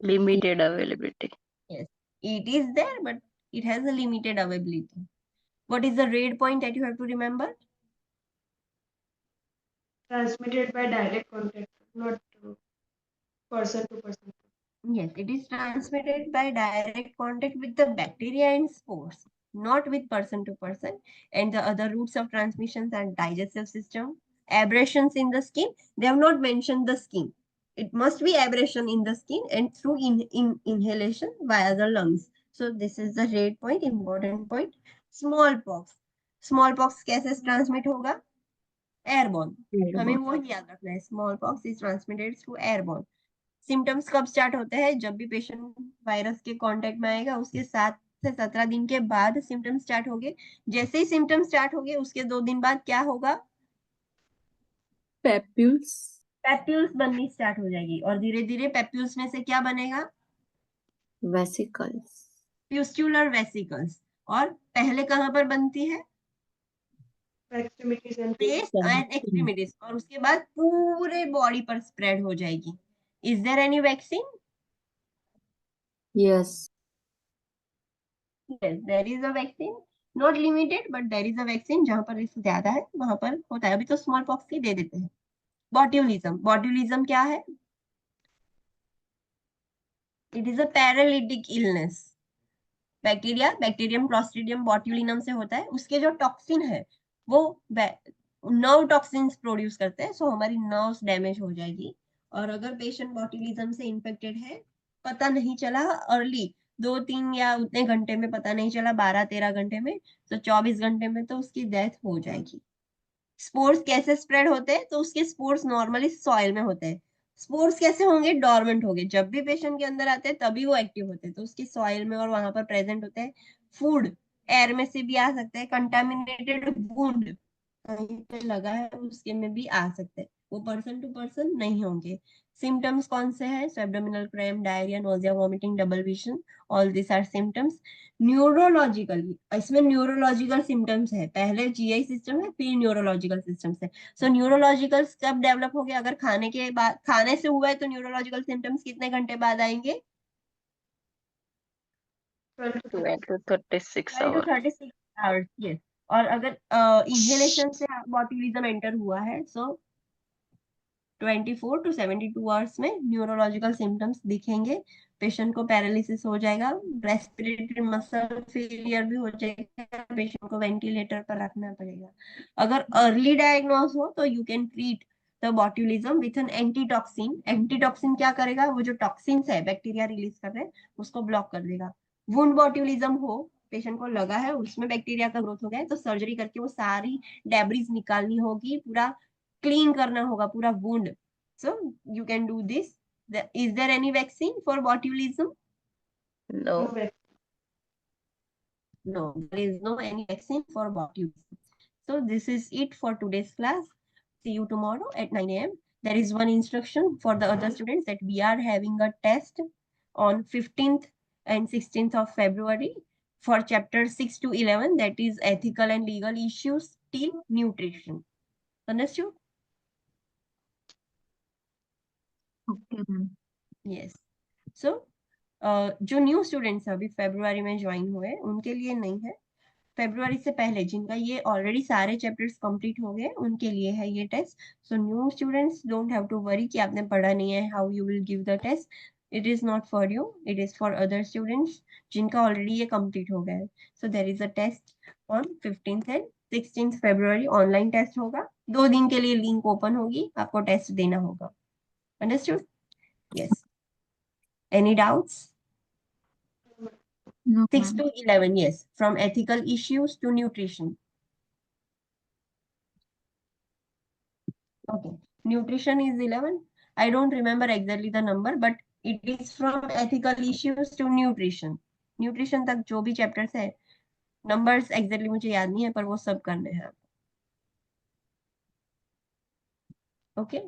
Limited availability. Yes, it is there, but it has a limited availability. What is the red point that you have to remember? Transmitted by direct contact, not person to person. Yes, it is transmitted by direct contact with the bacteria and spores, not with person to person. And the other routes of transmissions are digestive system, abrasions in the skin. They have not mentioned the skin. It must be abrasion in the skin and through inhalation via the lungs. So this is the red point, important point. Smallpox. Smallpox कैसे transmit होगा? Airborne. हमें वो ही याद रखना है. Smallpox is transmitted through airborne. Symptoms कब start होते हैं? जब भी पेशेंट वायरस के कांटेक्ट में आएगा उसके 7 से 17 दिन के बाद सिम्टम्स स्टार्ट होंगे. जैसे ही सिम्टम्स स्टार्ट होंगे उसके 2 दिन बाद क्या होगा? पेप्यूल्स. पैप्यूल्स बननी स्टार्ट हो जाएगी और धीरे धीरे पैप्यूल्स में से क्या बनेगा? वेसिकल्स. Pustular vesicles. और पहले कहां पर बनती है? Extremities and face and extremities. और उसके बाद पूरे बॉडी पर स्प्रेड हो जाएगी. Is there any vaccine? Yes. Yes, there is a vaccine, not limited, but there is a vaccine. जहां पर रिस्क ज्यादा है वहां पर होता है. अभी तो स्मॉल पॉक्स ही दे देते हैं. बॉट्यूलिज्म. बॉट्यूलिज्म क्या है? It is a paralytic illness. Bacteria, bacterium clostridium botulinum से होता है. उसके जो टॉक्सिन है वो नर्व टॉक्सिन्स प्रोड्यूस करते हैं. सो हमारी नर्व्स डैमेज हो जाएगी. और अगर पेशेंट बॉट्यूलिज्म से इन्फेक्टेड है, पता नहीं चला अर्ली, 2-3 या उतने घंटे में पता नहीं चला, 12-13 घंटे में, तो 24 घंटे में तो उसकी डेथ हो जाएगी. स्पोर्स कैसे स्प्रेड होते हैं? तो उसके स्पोर्स नॉर्मली सॉइल में होते हैं. स्पोर्स कैसे होंगे? डॉर्मेंट होंगे. जब भी पेशेंट के अंदर आते हैं तभी वो एक्टिव होते हैं. तो उसके सॉइल में और वहां पर प्रेजेंट होते हैं. फूड, एयर में से भी आ सकता है. कंटामिनेटेड वुंड कहीं पे लगा है उसके में भी आ सकते हैं. वो पर्सन टू पर्सन नहीं होंगे. सिम्टम्स कौन से हैं? Abdominal cramp, diarrhoea, nausea, vomiting, double vision. All this are symptoms. Neurologically, इसमें न्यूरोलॉजिकल सिम्टम्स है. पहले जीआई सिस्टम है, फिर न्यूरोलॉजिकल सिस्टम्स है. सो न्यूरोलॉजिकल कब डेवलप हो गया? अगर खाने के बाद, खाने से हुआ है तो न्यूरोलॉजिकल सिम्टम्स कितने घंटे बाद आएंगे? 12 to 12 to 36 12 to hours. 36 hours. Yes. और अगर इनहेलेशन से बॉट्यूलिज्म एंटर हुआ है, सो 24 to 72 आवर्स में न्यूरोलॉजिकल सिम्टम्स दिखेंगे. पेशेंट को पैरालिसिस हो जाएगा, रेस्पिरेटरी मसल फेलियर भी हो जाएगा. पेशेंट को वेंटिलेटर पर रखना पड़ेगा. अगर अर्ली डायग्नोस हो तो you can treat the botulism with an antitoxin. Antitoxin क्या करेगा? वो जो टॉक्सिन्स है बैक्टीरिया रिलीज कर रहे हैं उसको ब्लॉक कर देगा. वुंड बॉट्यूलिज्म हो, पेशेंट को लगा है उसमें बैक्टीरिया का ग्रोथ हो गया है, तो सर्जरी करके वो सारी डेब्रिज निकालनी होगी, पूरा क्लीन करना होगा पूरा wound. So you can do this. Is there any vaccine for botulism? No. no vaccine. No, there is no any vaccine for botulism. So this is it for today's class. See you tomorrow at 9 a.m. There is one instruction for the other students that we are having a test on 15th and 16th of February for chapter 6 to 11, that is ethical and legal issues till nutrition. Understood? Okay ma'am. Yes. So जो new students अभी फरवरी में join हुए उनके लिए नहीं है. फरवरी से पहले जिनका ये ऑलरेडी सारे चैप्टर्स कंप्लीट हो गए उनके लिए है ये test. So new students don't have to worry कि आपने पढ़ा नहीं है, how you will give the test. It is not for you, it is for other students जिनका ऑलरेडी ये कंप्लीट हो गया है. So there is a test on 15th and 16th February. Online test होगा. 2 दिन के लिए लिंक ओपन होगी, आपको टेस्ट देना होगा. Understood? Yes. Any doubts? No 6 ma'am. to 11, yes, from ethical issues to nutrition. Okay, nutrition is 11. I don't remember exactly the number, but it is from ethical issues to nutrition. Nutrition तक जो भी chapters है, numbers exactly मुझे याद नहीं है, पर वो सब करने हैं. Okay.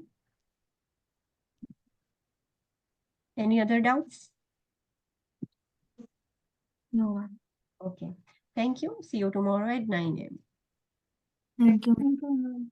Any other doubts? No. Okay. Thank you. See you tomorrow at 9 a.m. Thank you. Thank you, ma'am.